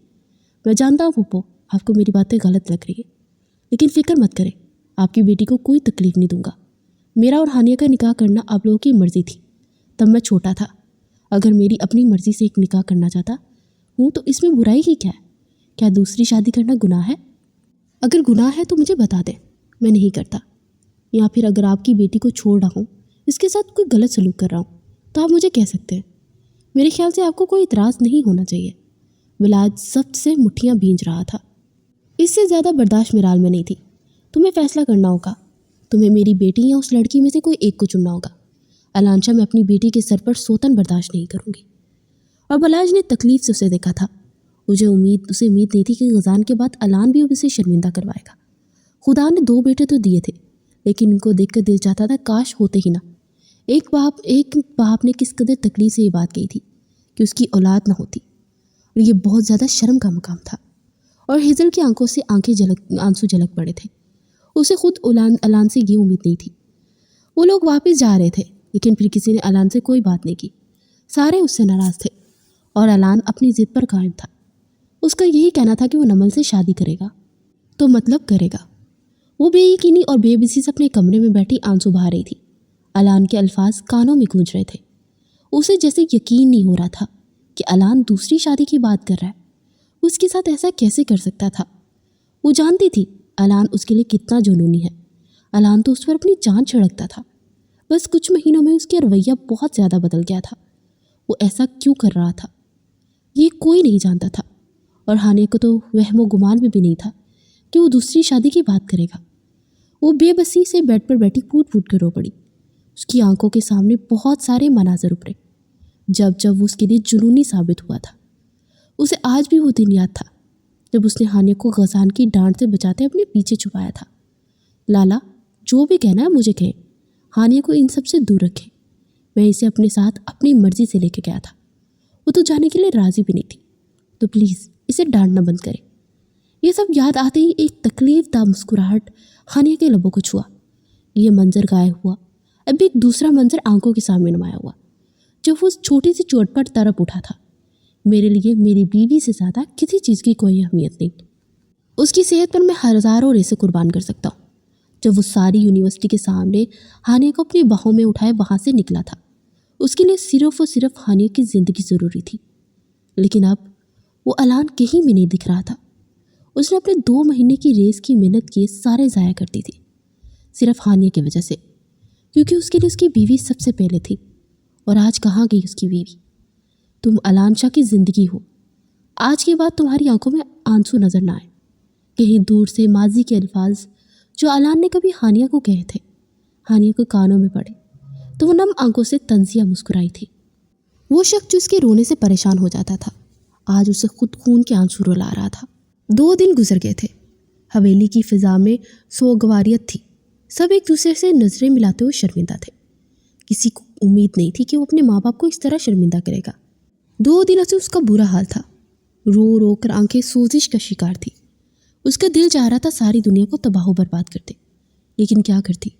मैं जानता हूँ पप्पो, आपको मेरी बातें गलत लग रही है, लेकिन फ़िक्र मत करें, आपकी बेटी को कोई तकलीफ़ नहीं दूंगा। मेरा और हानिया का निकाह करना आप लोगों की मर्ज़ी थी, तब मैं छोटा था। अगर मेरी अपनी मर्ज़ी से एक निकाह करना चाहता हूँ तो इसमें बुराई ही क्या है? क्या दूसरी शादी करना गुनाह है? अगर गुनाह है तो मुझे बता दें, मैं नहीं करता। या फिर अगर आपकी बेटी को छोड़ रहा हूँ, इसके साथ कोई गलत सलूक कर रहा हूँ, तो आप मुझे कह सकते हैं। मेरे ख्याल से आपको कोई इतराज़ नहीं होना चाहिए। बिलाज जब्त से मुट्ठियाँ भींच रहा था। इससे ज़्यादा बर्दाश्त मिराल में नहीं थी। तुम्हें फैसला करना होगा। तुम्हें मेरी बेटी या उस लड़की में से कोई एक को चुनना होगा। अलांशा, मैं अपनी बेटी के सर पर सोतन बर्दाश्त नहीं करूँगी। और बलाज ने तकलीफ से उसे देखा था। उसे उम्मीद नहीं थी कि गजान के बाद अलान भी उसे शर्मिंदा करवाएगा। खुदा ने 2 बेटे तो दिए थे, लेकिन इनको देखकर दिल चाहता था काश होते ही ना। एक बाप ने किस कदर तकलीफ से ये बात कही थी कि उसकी औलाद ना होती, और ये बहुत ज़्यादा शर्म का मकाम था। और हिजल की आंखों से आंसू झलक पड़े थे। उसे खुद अलान से ये उम्मीद नहीं थी। वो लोग वापस जा रहे थे, लेकिन फिर किसी ने अलान से कोई बात नहीं की। सारे उससे नाराज़ थे, और अलान अपनी ज़िद पर कायम था। उसका यही कहना था कि वो नमल से शादी करेगा तो मतलब करेगा। वो बेयकीनी और बेबसी से अपने कमरे में बैठी आंसू बहा रही थी। अलान के अल्फाज कानों में गूंज रहे थे। उसे जैसे यकीन नहीं हो रहा था कि अलान दूसरी शादी की बात कर रहा है। उसके साथ ऐसा कैसे कर सकता था? वो जानती थी अलान उसके लिए कितना जुनूनी है। अलान तो उस पर अपनी जान छिड़कता था। बस कुछ महीनों में उसका रवैया बहुत ज़्यादा बदल गया था। वो ऐसा क्यों कर रहा था ये कोई नहीं जानता था, और हानिया को तो वहमो गुमान में भी नहीं था कि वो दूसरी शादी की बात करेगा। वो बेबसी से बेड पर बैठी फूट फूट कर रो पड़ी। उसकी आंखों के सामने बहुत सारे मनाजर उभरे जब वो उसके लिए जुनूनी साबित हुआ था। उसे आज भी वो दिन याद था जब उसने हानिया को गजान की डांट से बचाते अपने पीछे छुपाया था। लाला, जो भी कहना है मुझे कहें, हानिया को इन सब से दूर रखें। मैं इसे अपने साथ अपनी मर्जी से लेके गया था। वो तो जाने के लिए राज़ी भी नहीं थी, तो प्लीज़ इसे डांटना बंद करें। ये सब याद आते ही एक तकलीफदा मुस्कुराहट हानिया के लबों को छुआ। ये मंजर गायब हुआ। अब एक दूसरा मंजर आंखों के सामने नुमाया हुआ, जो वो उस छोटी सी चोट पर तड़प उठा था। मेरे लिए मेरी बीवी से ज़्यादा किसी चीज़ की कोई अहमियत नहीं। उसकी सेहत पर मैं हज़ारों रेसे कुर्बान कर सकता हूँ। जब वो सारी यूनिवर्सिटी के सामने हानिया को अपनी बाहों में उठाए वहाँ से निकला था, उसके लिए सिर्फ और सिर्फ हानिया की ज़िंदगी ज़रूरी थी। लेकिन अब वो अलान कहीं भी नहीं दिख रहा था। उसने अपने 2 महीने की रेस की मेहनत किए सारे ज़ाया कर दी थी, सिर्फ हानिया की वजह से, क्योंकि उसके लिए उसकी बीवी सबसे पहले थी। और आज कहाँ गई उसकी बीवी? तुम अलान शाह की ज़िंदगी हो। आज के बाद तुम्हारी आंखों में आंसू नज़र ना आए। कहीं दूर से माजी के अल्फाज जो अलान ने कभी हानिया को कहे थे, हानिया को कानों में पड़े तो वो नम आंखों से तंजिया मुस्कुराई थी। वो शख्स जो उसके रोने से परेशान हो जाता था, आज उसे खुद खून के आंसू रुला रहा था। 2 दिन गुजर गए थे। हवेली की फिजा में सोगवारियत थी। सब एक दूसरे से नज़रें मिलाते हुए शर्मिंदा थे। किसी को उम्मीद नहीं थी कि वो अपने माँ बाप को इस तरह शर्मिंदा करेगा। 2 दिनों से उसका बुरा हाल था। रो रो कर आंखें सोजिश का शिकार थी। उसका दिल चाह रहा था सारी दुनिया को तबाह बर्बाद कर दे, लेकिन क्या करती?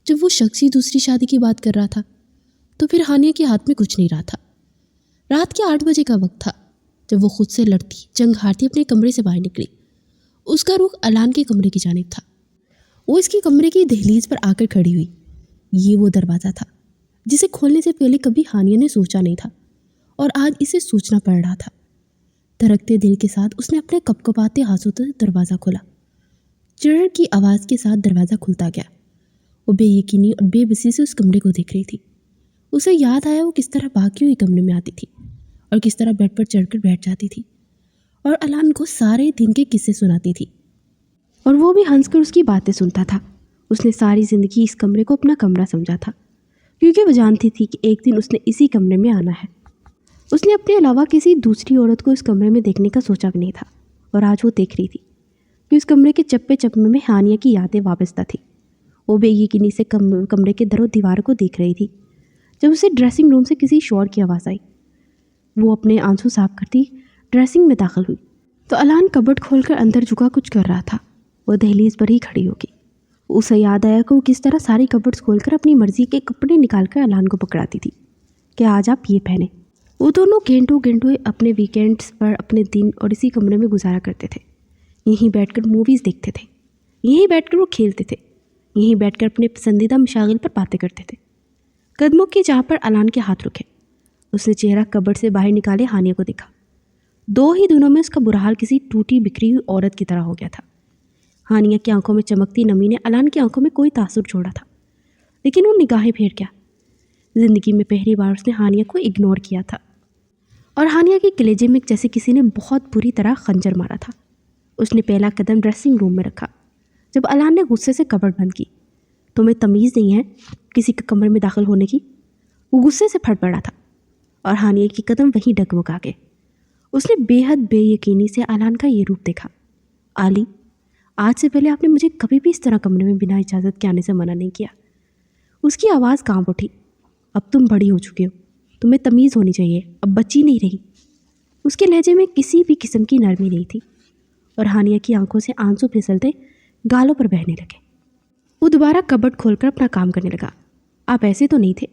जब वो शख्स ही दूसरी शादी की बात कर रहा था, तो फिर हानिया के हाथ में कुछ नहीं रहा था। रात के 8 बजे का वक्त था जब वो खुद से लड़ती जंग हारती अपने कमरे से बाहर निकली। उसका रुख अलान के कमरे की जानिब था। वो इसके कमरे की दहलीज पर आकर खड़ी हुई। یہ وہ دروازہ تھا جسے کھولنے سے پہلے کبھی ہانیہ نے سوچا نہیں تھا، اور آج اسے سوچنا پڑ رہا تھا۔ دھڑکتے دل کے ساتھ اس نے اپنے کپکپاتے ہاتھوں سے دروازہ کھولا۔ چڑر کی آواز کے ساتھ دروازہ کھلتا گیا۔ وہ بے یقینی اور بے بسی سے اس کمرے کو دیکھ رہی تھی۔ اسے یاد آیا وہ کس طرح باقی ہوئی کمرے میں آتی تھی اور کس طرح بیڈ پر چڑھ کر بیٹھ جاتی تھی اور الان کو سارے دن کے قصے سناتی تھی، اور وہ بھی ہنس کر اس کی باتیں سنتا تھا۔ اس نے ساری زندگی اس کمرے کو اپنا کمرہ سمجھا تھا، کیونکہ وہ جانتی تھی کہ ایک دن اس نے اسی کمرے میں آنا ہے۔ اس نے اپنے علاوہ کسی دوسری عورت کو اس کمرے میں دیکھنے کا سوچا بھی نہیں تھا، اور آج وہ دیکھ رہی تھی کہ اس کمرے کے چپے چپے میں ہانیہ کی یادیں وابستہ تھیں۔ وہ بے یقینی سے کمرے کے در و دیوار کو دیکھ رہی تھی جب اسے ڈریسنگ روم سے کسی شور کی آواز آئی۔ وہ اپنے آنسو صاف کرتی ڈریسنگ میں داخل ہوئی تو الان کبڈ کھول کر اندر جھکا کچھ کر رہا تھا۔ وہ دہلیز پر ہی کھڑی ہو گئی۔ اسے یاد آیا کہ وہ کس طرح ساری کبڈز کھول کر اپنی مرضی کے کپڑے نکال کر الان کو پکڑاتی تھی کہ آج آپ یہ پہنیں۔ وہ دونوں گھنٹوں اپنے ویکینڈز پر اپنے دن اور اسی کمرے میں گزارا کرتے تھے۔ یہیں بیٹھ کر موویز دیکھتے تھے، یہیں بیٹھ کر وہ کھیلتے تھے، یہیں بیٹھ کر اپنے پسندیدہ مشاغل پر باتیں کرتے تھے۔ قدموں کی جہاں پر الان کے ہاتھ رکے، اس نے چہرہ کبڈ سے باہر نکالے ہانیہ کو دیکھا۔ 2 ہی دنوں میں اس کا برا حال کسی ٹوٹی بکھری ہوئی عورت کی طرح ہو گیا تھا۔ ہانیہ کی آنکھوں میں چمکتی نمی نے الان کی آنکھوں میں کوئی تاثر چھوڑا تھا، لیکن وہ نگاہیں پھیر گیا۔ زندگی میں پہلی بار اس نے ہانیہ کو اگنور کیا تھا، اور ہانیہ کے کلیجے میں جیسے کسی نے بہت بری طرح خنجر مارا تھا۔ اس نے پہلا قدم ڈریسنگ روم میں رکھا جب الان نے غصے سے کبڈ بند کی۔ تمہیں تمیز نہیں ہے کسی کے کمرے میں داخل ہونے کی؟ وہ غصے سے پھٹ پڑا تھا، اور ہانیہ کی قدم وہیں ڈگمگا گئے۔ اس نے بے حد بے یقینی سے الان کا یہ روپ دیکھا۔ علی، آج سے پہلے آپ نے مجھے کبھی بھی اس طرح کمرے میں بنا اجازت کے آنے سے منع نہیں کیا۔ اس کی آواز کانپ اٹھی۔ اب تم بڑی ہو چکے ہو، تمہیں تمیز ہونی چاہیے، اب بچی نہیں رہی۔ اس کے لہجے میں کسی بھی قسم کی نرمی نہیں تھی، اور ہانیہ کی آنکھوں سے آنسو پھسلتے گالوں پر بہنے لگے۔ وہ دوبارہ کبڈ کھول کر اپنا کام کرنے لگا۔ آپ ایسے تو نہیں تھے،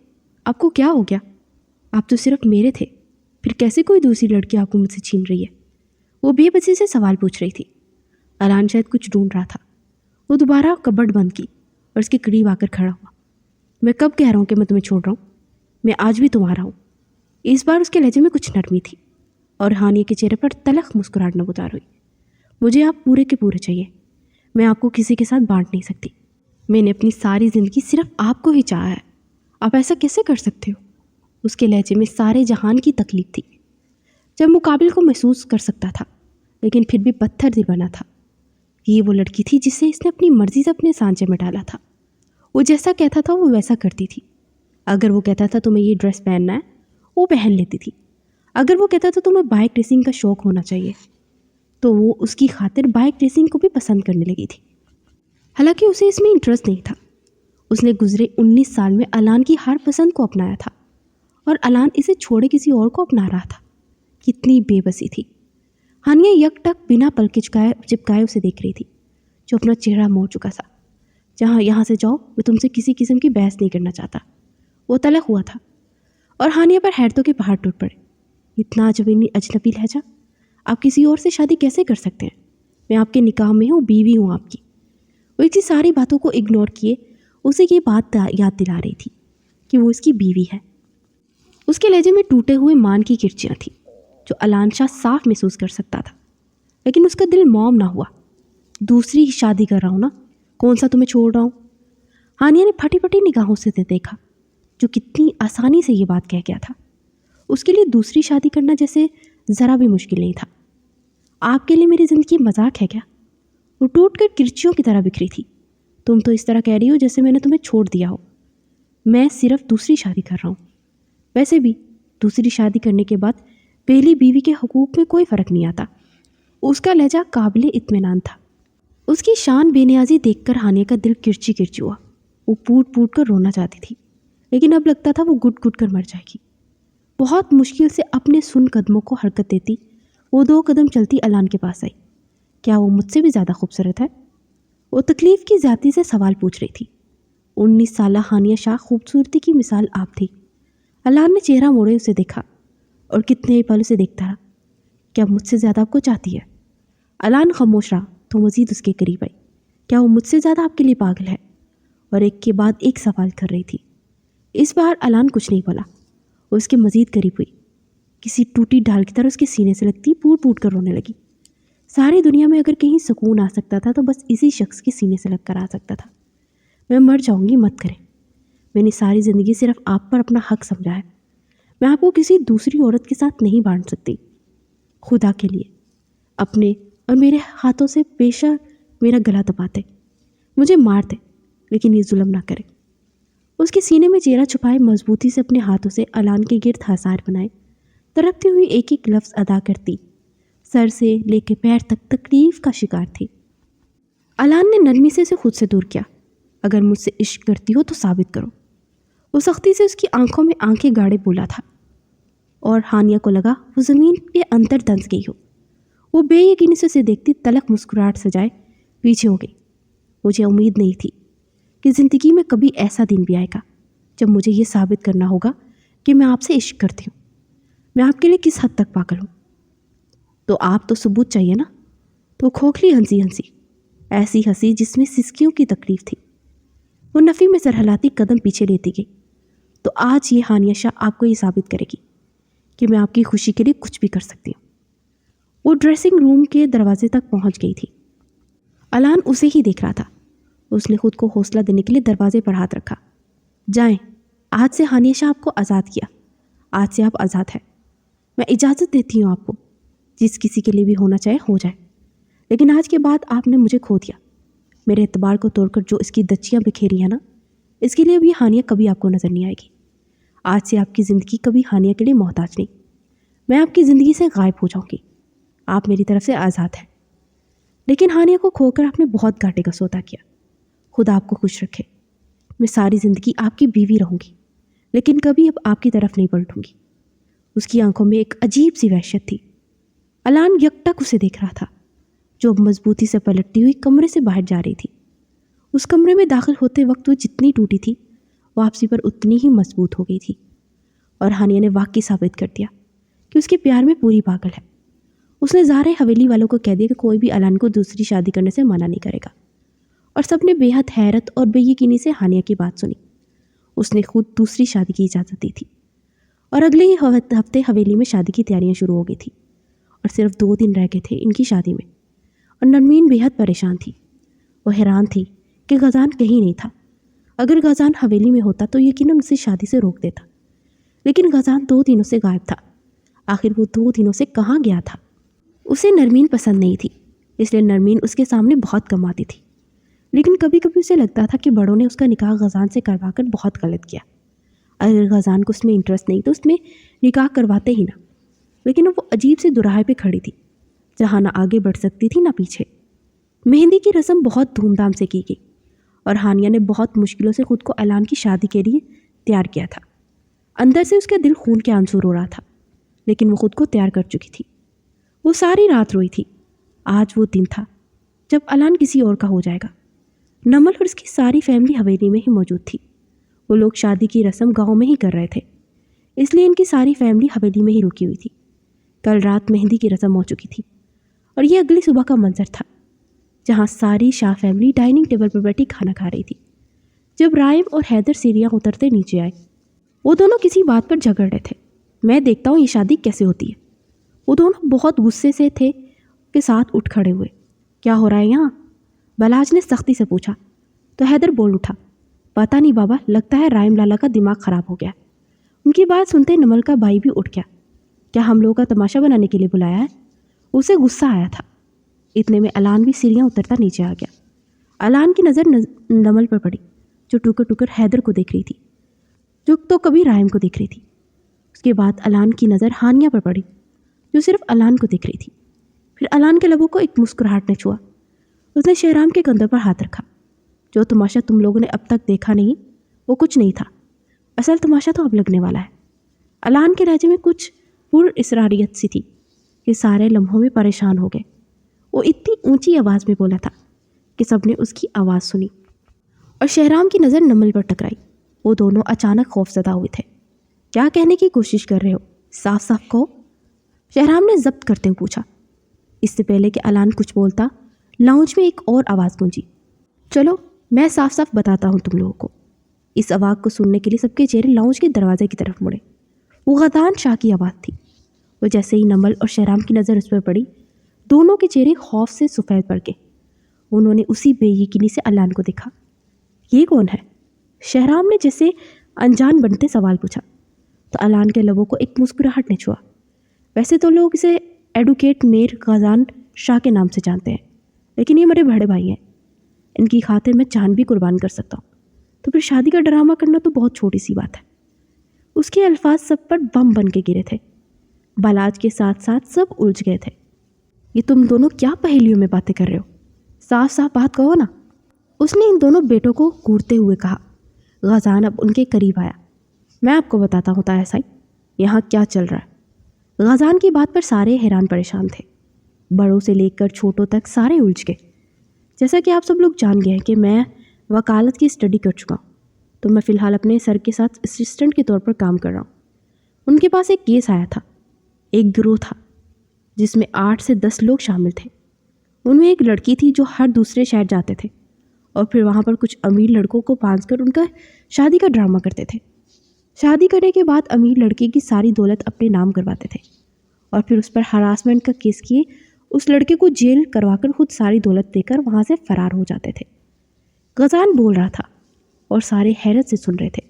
آپ کو کیا ہو گیا؟ آپ تو صرف میرے تھے، پھر کیسے کوئی دوسری لڑکی آپ کو مجھ سے چھین رہی ہے؟ وہ بے بسی سے سوال پوچھ رہی تھی۔ الان شاید کچھ ڈھونڈ رہا تھا۔ وہ دوبارہ کبڈ بند کی اور اس کے قریب آ کر کھڑا ہوا۔ میں کب کہہ رہا ہوں کہ میں تمہیں چھوڑ رہا ہوں؟ میں آج بھی تمہارا ہوں۔ اس بار اس کے لہجے میں کچھ نرمی تھی، اور ہانیہ کے چہرے پر تلخ مسکراہٹ نمودار ہوئی۔ مجھے آپ پورے کے پورے چاہیے، میں آپ کو کسی کے ساتھ بانٹ نہیں سکتی۔ میں نے اپنی ساری زندگی صرف آپ کو ہی چاہا ہے، آپ ایسا کیسے کر سکتے ہو؟ اس کے لہجے میں سارے جہان کی تکلیف تھی۔ جب مقابل کو محسوس کر سکتا تھا، لیکن پھر بھی پتھر دل بنا تھا۔ یہ وہ لڑکی تھی جسے اس نے اپنی مرضی سے اپنے سانچے میں ڈالا تھا۔ وہ جیسا کہتا تھا وہ ویسا کرتی تھی۔ اگر وہ کہتا تھا تمہیں یہ ڈریس پہننا ہے، وہ پہن لیتی تھی۔ اگر وہ کہتا تھا تمہیں بائک ریسنگ کا شوق ہونا چاہیے، تو وہ اس کی خاطر بائک ریسنگ کو بھی پسند کرنے لگی تھی، حالانکہ اسے اس میں انٹرسٹ نہیں تھا۔ اس نے گزرے 19 سال میں الان کی ہر پسند کو اپنایا تھا، اور الان اسے چھوڑے کسی اور کو اپنا رہا تھا۔ کتنی بے بسی تھی۔ ہانیہ یک ٹک بنا پلک چپکائے اسے دیکھ رہی تھی، جو اپنا چہرہ موڑ چکا تھا۔ یہاں سے جاؤ، میں تم سے کسی قسم کی بحث نہیں کرنا چاہتا۔ وہ تلخ ہوا تھا، اور ہانیہ پر حیرتوں کے پہاڑ ٹوٹ پڑے۔ اتنا اجنبی لہجہ، آپ کسی اور سے شادی کیسے کر سکتے ہیں؟ میں آپ کے نکاح میں ہوں، بیوی ہوں آپ کی۔ وہ اسی ساری باتوں کو اگنور کیے اسے یہ بات یاد دلا رہی تھی کہ وہ اس کی بیوی ہے۔ اس کے لہجے میں ٹوٹے ہوئے مان کی کرچیاں تھیں جو الان شاہ صاف محسوس کر سکتا تھا، لیکن اس کا دل موم نہ ہوا۔ دوسری شادی کر رہا ہوں نا، کون سا تمہیں چھوڑ رہا ہوں؟ ہانیہ نے پھٹی پھٹی نگاہوں سے دیکھا، جو کتنی آسانی سے یہ بات کہہ گیا تھا۔ اس کے لیے دوسری شادی کرنا جیسے ذرا بھی مشکل نہیں تھا۔ آپ کے لیے میری زندگی مذاق ہے کیا؟ وہ ٹوٹ کر کرچیوں کی طرح بکھری تھی۔ تم تو اس طرح کہہ رہی ہو جیسے میں نے تمہیں چھوڑ دیا ہو۔ میں صرف دوسری شادی کر رہا ہوں۔ ویسے بھی دوسری شادی کرنے کے بعد پہلی بیوی کے حقوق میں کوئی فرق نہیں آتا۔ اس کا لہجہ قابل اطمینان تھا۔ اس کی شان بے نیازی دیکھ کر ہانیہ کا دل کرچی کرچی ہوا۔ وہ پوٹ پوٹ کر رونا چاہتی تھی، لیکن اب لگتا تھا وہ گٹ گٹ کر مر جائے گی۔ بہت مشکل سے اپنے سن قدموں کو حرکت دیتی وہ 2 قدم چلتی الان کے پاس آئی۔ کیا وہ مجھ سے بھی زیادہ خوبصورت ہے؟ وہ تکلیف کی زیادتی سے سوال پوچھ رہی تھی۔ 19 سالہ ہانیہ شاہ خوبصورتی کی مثال آپ تھی۔ الان نے چہرہ موڑے اسے دیکھا، اور کتنے ہی پل اسے دیکھتا رہا۔ کیا مجھ سے زیادہ آپ کو چاہتی ہے؟ الان خاموش رہا تو مزید اس کے قریب آئی۔ کیا وہ مجھ سے زیادہ آپ کے لیے پاگل ہے؟ اور ایک کے بعد ایک سوال کر رہی تھی۔ اس بار الان کچھ نہیں بولا، وہ اس کے مزید قریب ہوئی، کسی ٹوٹی ڈھال کی طرح اس کے سینے سے لگتی پوٹ پوٹ کر رونے لگی۔ ساری دنیا میں اگر کہیں سکون آ سکتا تھا تو بس اسی شخص کے سینے سے لگ کر آ سکتا تھا۔ میں مر جاؤں گی، مت کریں، میں نے ساری زندگی صرف آپ پر اپنا حق سمجھا ہے، میں آپ کو کسی دوسری عورت کے ساتھ نہیں بانٹ سکتی۔ خدا کے لیے اپنے اور میرے ہاتھوں سے پیشہ میرا گلا دباتے، مجھے مار دے، لیکن یہ ظلم نہ کرے۔ اس کے سینے میں چہرہ چھپائے مضبوطی سے اپنے ہاتھوں سے الان کے گرد حصار بنائے، تڑپتی ہوئی ایک ایک لفظ ادا کرتی، سر سے لے کے پیر تک تکلیف کا شکار تھی۔ الان نے نرمی سے اسے خود سے دور کیا۔ اگر مجھ سے عشق کرتی ہو تو ثابت کرو۔ وہ سختی سے اس کی آنکھوں میں آنکھیں گاڑے بولا تھا، اور ہانیہ کو لگا وہ زمین کے اندر دنس گئی ہو۔ وہ بے یقینی سے اسے دیکھتی تلخ مسکراہٹ سجائے پیچھے ہو گئی۔ مجھے امید نہیں تھی کہ زندگی میں کبھی ایسا دن بھی آئے گا جب مجھے یہ ثابت کرنا ہوگا کہ میں آپ سے عشق کرتی ہوں، میں آپ کے لیے کس حد تک پاگل ہوں۔ تو آپ تو ثبوت چاہیے نا۔ تو کھوکھلی ہنسی، ایسی ہنسی جس میں سسکیوں کی تکلیف تھی۔ وہ نفی میں سر ہلاتی قدم پیچھے لیتی گئی۔ تو آج یہ ہانیہ شاہ آپ کو یہ ثابت کرے گی کہ میں آپ کی خوشی کے لیے کچھ بھی کر سکتی ہوں۔ وہ ڈریسنگ روم کے دروازے تک پہنچ گئی تھی۔ الان اسے ہی دیکھ رہا تھا۔ اس نے خود کو حوصلہ دینے کے لیے دروازے پر ہاتھ رکھا۔ جائیں، آج سے ہانیہ شاہ آپ کو آزاد کیا، آج سے آپ آزاد ہیں۔ میں اجازت دیتی ہوں آپ کو، جس کسی کے لیے بھی ہونا چاہے ہو جائے، لیکن آج کے بعد آپ نے مجھے کھو دیا۔ میرے اعتبار کو توڑ کر جو اس کی دچیاں بکھیری ہیں نا، اس کے لیے اب یہ ہانیہ کبھی آپ کو نظر نہیں آئے گی۔ آج سے آپ کی زندگی کبھی ہانیہ کے لیے محتاج نہیں، میں آپ کی زندگی سے غائب ہو جاؤں گی، آپ میری طرف سے آزاد ہیں۔ لیکن ہانیہ کو کھو کر آپ نے بہت گھاٹے کا سودا کیا۔ خدا آپ کو خوش رکھے۔ میں ساری زندگی آپ کی بیوی رہوں گی، لیکن کبھی اب آپ کی طرف نہیں پلٹوں گی۔ اس کی آنکھوں میں ایک عجیب سی وحشت تھی۔ الان یکٹک اسے دیکھ رہا تھا، جو اب مضبوطی سے پلٹتی ہوئی کمرے سے باہر جا رہی تھی۔ اس کمرے میں داخل ہوتے وقت وہ جتنی ٹوٹی تھی، واپسی پر اتنی ہی مضبوط ہو گئی تھی، اور ہانیہ نے واقعی ثابت کر دیا کہ اس کے پیار میں پوری پاگل ہے۔ اس نے ظاہر حویلی والوں کو کہہ دیا کہ کوئی بھی الان کو دوسری شادی کرنے سے منع نہیں کرے گا، اور سب نے بے حد حیرت اور بے یقینی سے ہانیہ کی بات سنی۔ اس نے خود دوسری شادی کی اجازت دی تھی، اور اگلے ہی ہفتے حویلی میں شادی کی تیاریاں شروع ہو گئی تھی، اور صرف 2 دن رہ گئے تھے ان کی شادی میں۔ اور نرمین بے حد پریشان تھی۔ وہ حیران تھی کہ غزان کہیں نہیں تھا۔ اگر غزان حویلی میں ہوتا تو یقیناً اسے شادی سے روک دیتا، لیکن غزان 2 دنوں سے غائب تھا۔ آخر وہ 2 دنوں سے کہاں گیا تھا؟ اسے نرمین پسند نہیں تھی، اس لیے نرمین اس کے سامنے بہت کم آتی تھی، لیکن کبھی کبھی اسے لگتا تھا کہ بڑوں نے اس کا نکاح غزان سے کروا کر بہت غلط کیا۔ اگر غزان کو اس میں انٹرسٹ نہیں تو اس میں نکاح کرواتے ہی نہ۔ لیکن وہ عجیب سے دوراہے پہ کھڑی تھی، جہاں نہ آگے بڑھ سکتی تھی نہ پیچھے۔ مہندی کی رسم بہت دھوم دھام سے کی گئی، اور ہانیہ نے بہت مشکلوں سے خود کو الان کی شادی کے لیے تیار کیا تھا۔ اندر سے اس کا دل خون کے آنسو رو رہا تھا، لیکن وہ خود کو تیار کر چکی تھی۔ وہ ساری رات روئی تھی۔ آج وہ دن تھا جب الان کسی اور کا ہو جائے گا۔ نمل اور اس کی ساری فیملی حویلی میں ہی موجود تھی۔ وہ لوگ شادی کی رسم گاؤں میں ہی کر رہے تھے، اس لیے ان کی ساری فیملی حویلی میں ہی رکی ہوئی تھی۔ کل رات مہندی کی رسم ہو چکی تھی، اور یہ اگلی صبح کا منظر تھا، جہاں ساری شاہ فیملی ڈائننگ ٹیبل پر بیٹھی کھانا کھا رہی تھی۔ جب رائم اور حیدر سیڑھیاں اترتے نیچے آئے، وہ دونوں کسی بات پر جھگڑ رہے تھے۔ میں دیکھتا ہوں یہ شادی کیسے ہوتی ہے۔ وہ دونوں بہت غصے سے تھے کہ ساتھ اٹھ کھڑے ہوئے۔ کیا ہو رہا ہے یہاں؟ بلاج نے سختی سے پوچھا تو حیدر بول اٹھا، پتہ نہیں بابا، لگتا ہے رائم لالا کا دماغ خراب ہو گیا۔ ان کی بات سنتے نمل کا بھائی بھی اٹھ گیا۔ کیا ہم لوگوں کا تماشا بنانے کے لیے بلایا ہے؟ اسے غصہ آیا تھا۔ اتنے میں الان بھی سیڑھیاں اترتا نیچے آ گیا۔ الان کی نظر نمل پر پڑی، جو ٹوکر ٹوکر حیدر کو دیکھ رہی تھی، جو تو کبھی رائم کو دیکھ رہی تھی۔ اس کے بعد الان کی نظر ہانیہ پر پڑی، جو صرف الان کو دیکھ رہی تھی۔ پھر الان کے لبوں کو ایک مسکراہٹ نے چھوا۔ اس نے شہرام کے کندھے پر ہاتھ رکھا۔ جو تماشا تم لوگوں نے اب تک دیکھا نہیں، وہ کچھ نہیں تھا، اصل تماشا تو اب لگنے والا ہے۔ الان کے لہجے میں کچھ پر اسراریت سی تھی کہ سارے لمحوں میں پریشان ہو گئے۔ وہ اتنی اونچی آواز میں بولا تھا کہ سب نے اس کی آواز سنی، اور شہرام کی نظر نمل پر ٹکرائی۔ وہ دونوں اچانک خوف زدہ ہوئے تھے۔ کیا کہنے کی کوشش کر رہے ہو؟ صاف صاف کہو، شہرام نے ضبط کرتے ہوئے پوچھا۔ اس سے پہلے کہ الان کچھ بولتا، لاؤنج میں ایک اور آواز گونجی، چلو मैं साफ साफ बताता हूँ तुम लोगों को। इस आवाज़ को सुनने के लिए सबके चेहरे लाउंज के दरवाजे की तरफ मुड़े। वो गजान शाह की आवाज़ थी। वो जैसे ही नमल और शहराम की नज़र उस पर पड़ी, दोनों के चेहरे खौफ से सफ़ेद पड़ गए। उन्होंने उसी बेयकीनी से अलान को देखा। ये कौन है? शहराम ने जैसे अनजान बनते सवाल पूछा तो अलान के लबों को एक मुस्कुराहट ने छुआ। वैसे तो लोग इसे एडवोकेट मीर गजान शाह के नाम से जानते हैं, लेकिन ये मेरे बड़े भाई हैं। इनकी खातिर मैं जान भी कुर्बान कर सकता हूँ, तो फिर शादी का ड्रामा करना तो बहुत छोटी सी बात है। उसके अल्फाज सब पर बम बन के गिरे थे। बालाज के साथ साथ सब उलझ गए थे। ये तुम दोनों क्या पहेलियों में बातें कर रहे हो? साफ साफ बात कहो ना। उसने इन दोनों बेटों को घूरते हुए कहा। गजान अब उनके करीब आया। मैं आपको बताता हूँ ताया, यहाँ क्या चल रहा है। गजान की बात पर सारे हैरान परेशान थे। बड़ों से लेकर छोटों तक सारे उलझ गए। जैसा कि आप सब लोग जान गए हैं कि मैं वकालत की स्टडी कर चुका हूँ, तो मैं फ़िलहाल अपने सर के साथ असिस्टेंट के तौर पर काम कर रहा हूँ। उनके पास एक केस आया था। एक गिरोह था जिसमें 8 से 10 लोग शामिल थे। उनमें एक लड़की थी जो हर दूसरे शहर जाते थे और फिर वहाँ पर कुछ अमीर लड़कों को पांचकर उनका शादी का ड्रामा करते थे। शादी करने के बाद अमीर लड़के की सारी दौलत अपने नाम करवाते थे और फिर उस पर हरासमेंट का केस किए उस लड़के को जेल करवाकर खुद सारी दौलत देकर वहाँ से फरार हो जाते थे। गजान बोल रहा था और सारे हैरत से सुन रहे थे।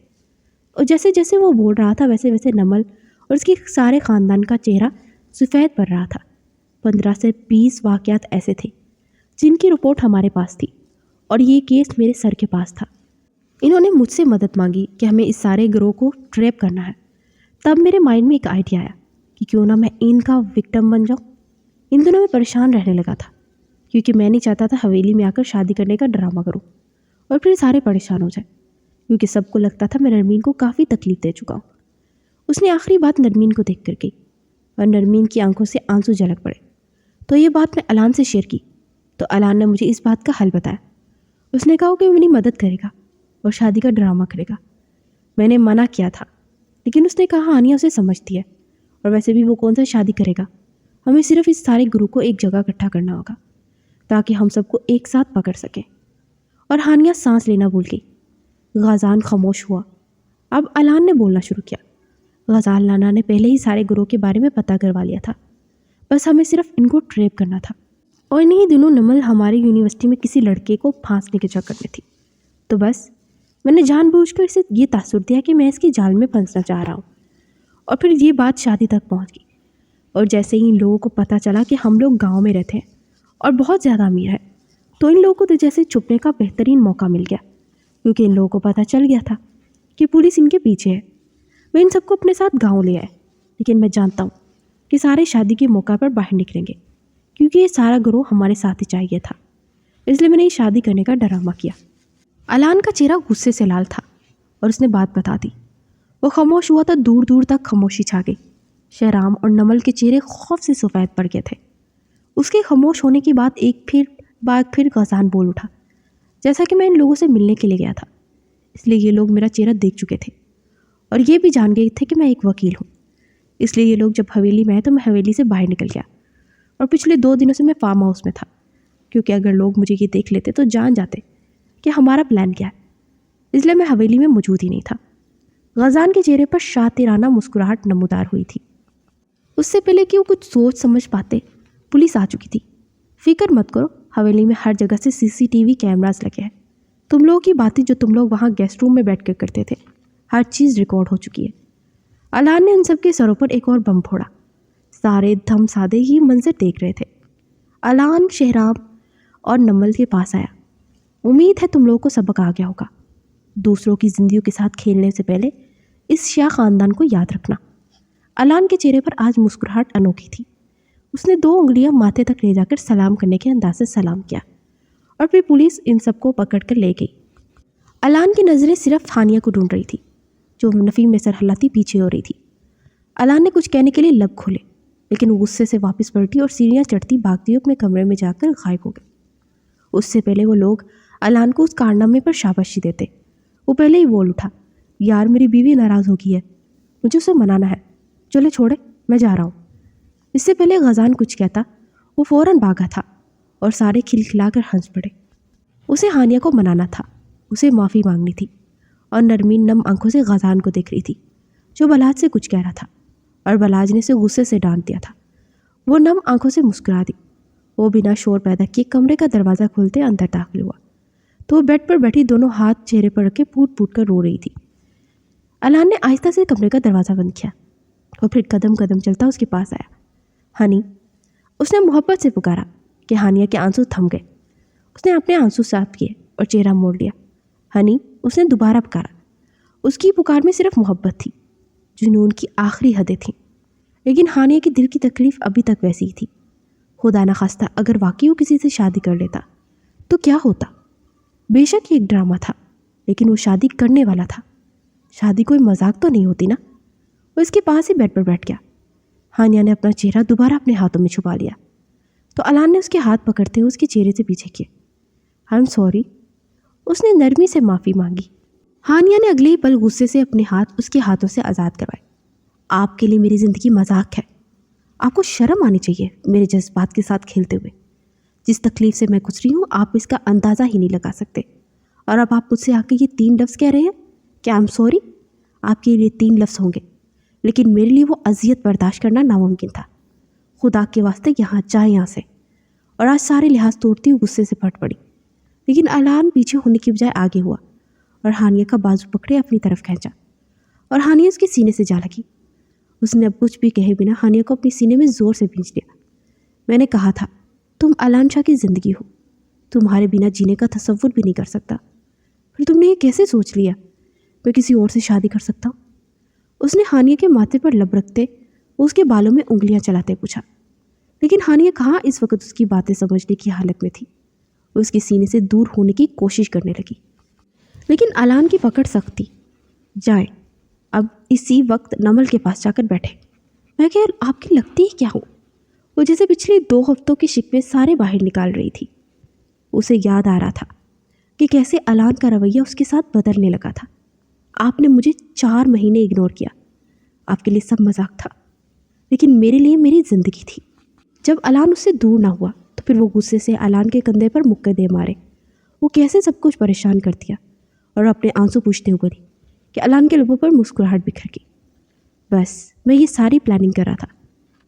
और जैसे जैसे वो बोल रहा था वैसे वैसे नमल और उसके सारे ख़ानदान का चेहरा सफ़ेद पड़ रहा था। 15 से 20 वाक़यात ऐसे थे जिनकी रिपोर्ट हमारे पास थी और ये केस मेरे सर के पास था। इन्होंने मुझसे मदद मांगी कि हमें इस सारे गिरोह को ट्रैप करना है। तब मेरे माइंड में एक आइडिया आया कि क्यों ना मैं इनका विक्टिम बन जाऊँ। इन दिनों में परेशान रहने लगा था क्योंकि मैं नहीं चाहता था हवेली में आकर शादी करने का ड्रामा करूँ और फिर सारे परेशान हो जाए, क्योंकि सबको लगता था मैं नरमीन को काफ़ी तकलीफ दे चुका हूँ। उसने आखिरी बात नरमीन को देख कर की और नरमीन की आंखों से आंसू झलक पड़े। तो ये बात मैं अलान से शेयर की तो अलान ने मुझे इस बात का हल बताया। उसने कहा कि वो मेरी मदद करेगा और शादी का ड्रामा करेगा। मैंने मना किया था, लेकिन उसने कहा हानिया उसे समझती है और वैसे भी वो कौन सा शादी करेगा। हमें सिर्फ इस सारे ग्रुप को एक जगह इकट्ठा करना होगा ताकि हम सबको एक साथ पकड़ सकें। और हानिया सांस लेना भूल गई। गजान खामोश हुआ। अब अलान ने बोलना शुरू किया। गजाल नाना ने पहले ही सारे ग्रोह के बारे में पता करवा लिया था, बस हमें सिर्फ इनको ट्रैप करना था। और इन्हीं दिनों नमल हमारी यूनिवर्सिटी में किसी लड़के को फांसने के चक्कर में थी, तो बस मैंने जानबूझकर इसे ये तासुर दिया कि मैं इसके जाल में फंसना चाह रहा हूँ। और फिर ये बात शादी तक पहुँच गई। और जैसे ही इन लोगों को पता चला कि हम लोग गाँव में रहते हैं और बहुत ज़्यादा अमीर है, तो इन लोगों को तो जैसे छुपने का बेहतरीन मौका मिल गया, क्योंकि इन लोगों को पता चल गया था कि पुलिस इनके पीछे है। वे इन सबको अपने साथ गांव ले आए, लेकिन मैं जानता हूँ कि सारे शादी के मौका पर बाहर निकलेंगे, क्योंकि ये सारा गिरोह हमारे साथ ही चाहिए था। इसलिए मैंने ये शादी करने का ड्रामा किया। अलान का चेहरा गुस्से से लाल था और उसने बात बता दी। वो खामोश हुआ तो दूर दूर तक खामोशी छा गई। शहराम और नमल के चेहरे खौफ से सफ़ेद पड़ गए थे। उसके खामोश होने के बाद फिर गजान बोल उठा। जैसा कि मैं इन लोगों से मिलने के लिए गया था, इसलिए ये लोग मेरा चेहरा देख चुके थे और ये भी जान गए थे कि मैं एक वकील हूँ। इसलिए ये लोग जब हवेली में आए तो मैं हवेली से बाहर निकल गया और पिछले 2 दिनों से मैं फार्म हाउस में था, क्योंकि अगर लोग मुझे ये देख लेते तो जान जाते कि हमारा प्लान क्या है। इसलिए मैं हवेली में मौजूद ही नहीं था। गजान के चेहरे पर शातिराना मुस्कुराहट नमूदार हुई थी। उससे पहले कि वो कुछ सोच समझ पाते, पुलिस आ चुकी थी। फिक्र मत करो, हवेली में हर जगह से CCTV कैमरास लगे हैं। तुम लोगों की बातें जो तुम लोग वहाँ गेस्ट रूम में बैठ कर करते थे, हर चीज़ रिकॉर्ड हो चुकी है। अलान ने उन सबके सरों पर एक और बम फोड़ा। सारे धम सादे ही मंजर देख रहे थे। अलान शहराम और नमल के पास आया। उम्मीद है तुम लोगों को सबक आ गया होगा। दूसरों की जिंदगियों के साथ खेलने से पहले इस शाह खानदान को याद रखना। अलान के चेहरे पर आज मुस्कुराहट अनोखी थी। उसने 2 उंगलियां माथे तक ले जाकर सलाम करने के अंदाज से सलाम किया और फिर पुलिस इन सबको पकड़ कर ले गई। अलान की नज़रें सिर्फ हानिया को ढूंढ रही थी, जो नफ़ी में सरहलाती पीछे हो रही थी। अलान ने कुछ कहने के लिए लब खोले, लेकिन वो गुस्से से वापस पलटी और सीढ़ियाँ चढ़ती भागती हुई अपने कमरे में जाकर गायब हो गए। उससे पहले वो लोग अलान को उस कारनामे पर शाबाशी देते, वो पहले ही बोल उठा, यार मेरी बीवी नाराज़ हो गई है, मुझे उसे मनाना है, चले छोड़े, मैं जा रहा हूँ। इससे पहले गजान कुछ कहता, वो फ़ौरन भागा था और सारे खिलखिलाकर हंस पड़े। उसे हानिया को मनाना था, उसे माफ़ी मांगनी थी। और नरमीन नम आंखों से गजान को देख रही थी, जो बलाज से कुछ कह रहा था, और बलाज ने उसे गुस्से से डांट दिया था। वो नम आंखों से मुस्कुरा दी। वो बिना शोर पैदा किए कमरे का दरवाज़ा खोलते अंदर दाखिल हुआ तो वो बेड पर बैठी दोनों हाथ चेहरे पर रखे फूट फूट कर रो रही थी। अलान ने आहिस्ता से कमरे का दरवाज़ा बंद किया और फिर कदम कदम चलता उसके पास आया। हनी, उसने मोहब्बत से पुकारा कि हानिया के आंसू थम गए। उसने अपने आंसू साफ किए और चेहरा मोड़ लिया। हनी, उसने दोबारा पुकारा। उसकी पुकार में सिर्फ मोहब्बत थी, जुनून की आखिरी हदें थीं। लेकिन हानिया की दिल की तकलीफ़ अभी तक वैसी ही थी। खुदा न खास्ता अगर वाकई वो किसी से शादी कर लेता तो क्या होता? बेशक ये एक ड्रामा था, लेकिन वो शादी करने वाला था। शादी कोई मजाक तो नहीं होती ना। वो इसके पास ही बेड पर बैठ गया। हानिया ने अपना चेहरा दोबारा अपने हाथों में छुपा लिया तो अलान ने उसके हाथ पकड़ते हुए उसके चेहरे से पीछे किए। आई एम सॉरी, उसने नरमी से माफ़ी मांगी। हानिया ने अगले ही पल गुस्से से अपने हाथ उसके हाथों से आज़ाद करवाए। आपके लिए मेरी ज़िंदगी मजाक है। आपको शर्म आनी चाहिए मेरे जज्बात के साथ खेलते हुए। जिस तकलीफ से मैं गुजरी हूँ आप इसका अंदाज़ा ही नहीं लगा सकते। और अब आप मुझसे आके ये 3 लफ्ज़ कह रहे हैं कि आई एम सॉरी। आपके लिए 3 लफ्ज़ होंगे, लेकिन मेरे लिए वो अजियत बर्दाश्त करना नामुमकिन था। खुदा के वास्ते जाए यहाँ से। और आज सारे लिहाज तोड़ती हुई गुस्से से फट पड़ी, लेकिन अलान पीछे होने की बजाय आगे हुआ और हानिया का बाजू पकड़े अपनी तरफ खींचा और हानिया उसके सीने से जा लगी। उसने अब कुछ भी कहे बिना हानिया को अपने सीने में ज़ोर से भींच लिया। मैंने कहा था तुम अलान शाह की ज़िंदगी हो, तुम्हारे बिना जीने का तसव्वुर भी नहीं कर सकता। फिर तुमने ये कैसे सोच लिया मैं किसी और से शादी कर सकता हूँ? उसने हानिया के माथे पर लब रखते उसके बालों में उंगलियां चलाते पूछा। लेकिन हानिया कहाँ इस वक्त उसकी बातें समझने की हालत में थी। वो उसके सीने से दूर होने की कोशिश करने लगी, लेकिन अलान की पकड़ सख्त थी। जाए, अब इसी वक्त नमल के पास जाकर बैठे। मैं क्या आपकी लगती ही क्या हूँ? वो जैसे पिछले 2 हफ्तों के शिकवे सारे बाहर निकाल रही थी। उसे याद आ रहा था कि कैसे अलान का रवैया उसके साथ बदलने लगा था। आपने मुझे 4 महीने इग्नोर किया, आपके लिए सब मजाक था, लेकिन मेरे लिए मेरी ज़िंदगी थी। जब अलान उससे दूर ना हुआ तो फिर वो गुस्से से अलान के कंधे पर मुक्के दे मारे। वो कैसे सब कुछ परेशान कर दिया और अपने आंसू पूछते हुए बोली कि अलान के लबों पर मुस्कुराहट बिखर गई। बस मैं ये सारी प्लानिंग कर रहा था,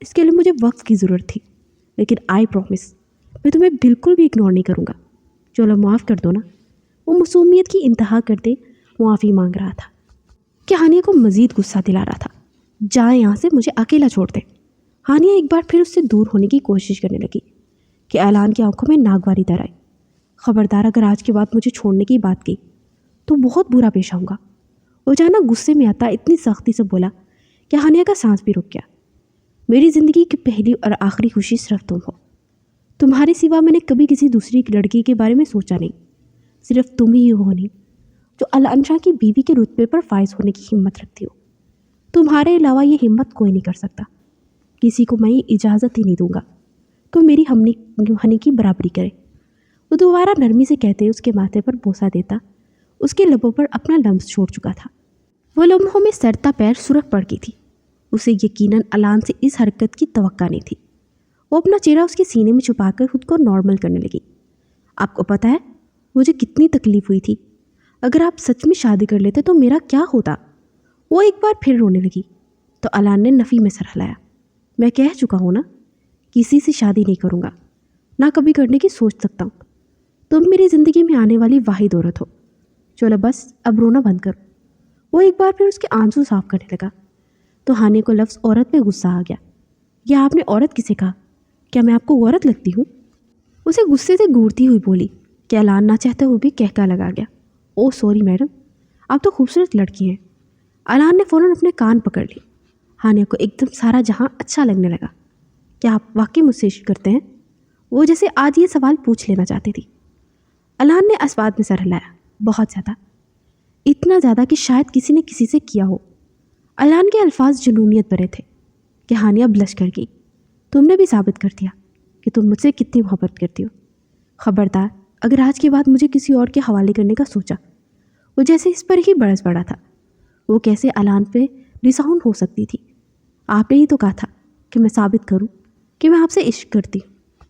इसके लिए मुझे वक्त की ज़रूरत थी, लेकिन आई प्रॉमिस मैं तुम्हें बिल्कुल भी इग्नोर नहीं करूँगा। चलो माफ़ कर दो ना। वो मासूमियत की इंतहा करते मुआफ़ी मांग रहा था कि हानिया को मज़ीद गुस्सा दिला रहा था। जाए यहाँ से, मुझे अकेला छोड़ दे। हानिया एक बार फिर उससे दूर होने की कोशिश करने लगी कि अलान की आंखों में नागवारी दर आई। खबरदार अगर आज के बाद मुझे छोड़ने की बात की तो बहुत बुरा पेश आऊँगा। वो अचानक गुस्से में आता इतनी सख्ती से बोला कि हानिया का सांस भी रुक गया। मेरी ज़िंदगी की पहली और आखिरी खुशी सिर्फ तुम हो। तुम्हारे सिवा मैंने कभी किसी दूसरी लड़की के बारे में सोचा नहीं। सिर्फ तुम ही हो नहीं जो अलान शाह की बीवी के रुतबे पर फायज होने की हिम्मत रखती हो। तुम्हारे अलावा ये हिम्मत कोई नहीं कर सकता। किसी को मैं इजाज़त ही नहीं दूंगा तो मेरी हनी की बराबरी करे। वो दोबारा नरमी से कहते उसके माथे पर बोसा देता। उसके लबों पर अपना लम्स छोड़ चुका था। वो लम्हों में सरता पैर सुरख पड़ गई थी। उसे यकीनन अलान से इस हरकत की तवक्का नहीं थी। वो अपना चेहरा उसके सीने में छुपाकर खुद को नॉर्मल करने लगी। आपको पता है मुझे कितनी तकलीफ़ हुई थी? अगर आप सच में शादी कर लेते तो मेरा क्या होता? वो एक बार फिर रोने लगी तो अलान ने नफ़ी में सर हिलाया। मैं कह चुका हूँ ना, किसी से शादी नहीं करूँगा, ना कभी करने की सोच सकता हूँ। तुम मेरी ज़िंदगी में आने वाली वाहिद औरत हो। चलो बस अब रोना बंद करो। वो एक बार फिर उसके आंसू साफ करने लगा तो हानिया को लफ्ज़ औरत पे गुस्सा आ गया। या आपने औरत किसे कहा? क्या मैं आपको औरत लगती हूँ? उसे गुस्से से घूरती हुई बोली कि अलान ना चाहते हुए भी कहका लगा गया। ओह सॉरी मैडम, आप तो खूबसूरत लड़की हैं। अलान ने फ़ौरन अपने कान पकड़ लिए। हानिया को एकदम सारा जहाँ अच्छा लगने लगा। क्या आप वाकई मुझसे इश्क करते हैं? वो जैसे आज ये सवाल पूछ लेना चाहती थी। अलान ने अस्बाद में सर हिलाया। बहुत ज़्यादा, इतना ज़्यादा कि शायद किसी ने किसी से किया हो। अलान के अल्फाज जुनूनियत भरे थे कि हानिया ब्लश कर गई। तुमने भी साबित कर दिया कि तुम मुझसे कितनी मोहब्बत करती हो। खबरदार अगर आज के बाद मुझे किसी और के हवाले करने का सोचा। वो जैसे इस पर ही बरस पड़ा था। वो कैसे अलान पे रिसाउंड हो सकती थी? आपने ही तो कहा था कि मैं साबित करूं कि मैं आपसे इश्क करती हूँ।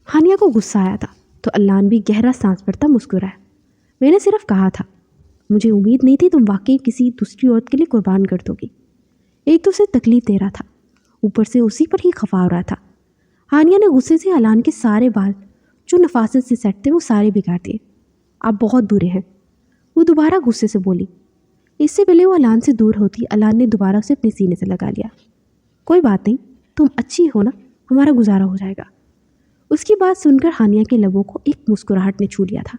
हानिया को गुस्सा आया था تو علان بھی گہرا سانس بھرتا مسکرایا۔ میں نے صرف کہا تھا، مجھے امید نہیں تھی تم واقعی کسی دوسری عورت کے لیے قربان کر دو گی۔ ایک تو اسے تکلیف دے رہا تھا، اوپر سے اسی پر ہی خفا ہو رہا تھا۔ ہانیہ نے غصے سے علان کے سارے بال جو نفاست سے سیٹ تھے وہ سارے بگاڑ دیے۔ آپ بہت برے ہیں، وہ دوبارہ غصے سے بولی۔ اس سے پہلے وہ علان سے دور ہوتی علان نے دوبارہ اسے اپنے سینے سے لگا لیا۔ کوئی بات نہیں، تم اچھی ہو نا، ہمارا گزارا ہو جائے گا۔ اس کی بات سن کر ہانیہ کے لبوں کو ایک مسکراہٹ نے چھو لیا تھا۔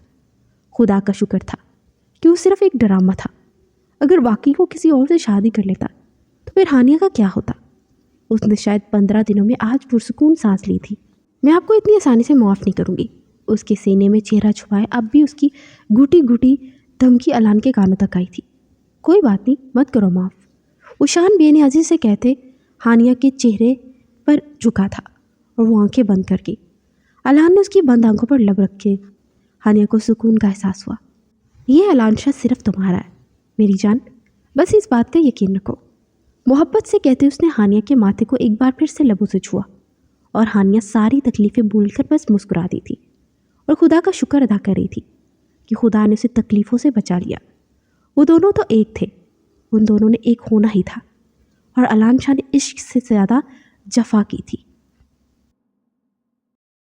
خدا کا شکر تھا کہ وہ صرف ایک ڈرامہ تھا۔ اگر واقعی وہ کسی اور سے شادی کر لیتا تو پھر ہانیہ کا کیا ہوتا؟ اس نے شاید 15 دنوں میں آج پرسکون سانس لی تھی۔ میں آپ کو اتنی آسانی سے معاف نہیں کروں گی۔ اس کے سینے میں چہرہ چھپائے اب بھی اس کی گھٹی گھٹی دھمکی علان کے کانوں تک آئی تھی۔ کوئی بات نہیں، مت کرو معاف، وہ شان بے نیازی سے کہتے ہانیہ کے چہرے پر جھکا تھا اور وہ آنکھیں بند کر گئی۔ علان نے اس کی بند آنکھوں پر لب رکھے۔ ہانیہ کو سکون کا احساس ہوا۔ یہ علان شاہ صرف تمہارا ہے میری جان، بس اس بات کا یقین رکھو۔ محبت سے کہتے اس نے ہانیہ کے ماتھے کو ایک بار پھر سے لبوں سے چھوا اور ہانیہ ساری تکلیفیں بھول کر بس مسکرا دی تھی اور خدا کا شکر ادا کر رہی تھی کہ خدا نے اسے تکلیفوں سے بچا لیا۔ وہ دونوں تو ایک تھے، ان دونوں نے ایک ہونا ہی تھا، اور علان شاہ نے عشق سے زیادہ جفا کی تھی۔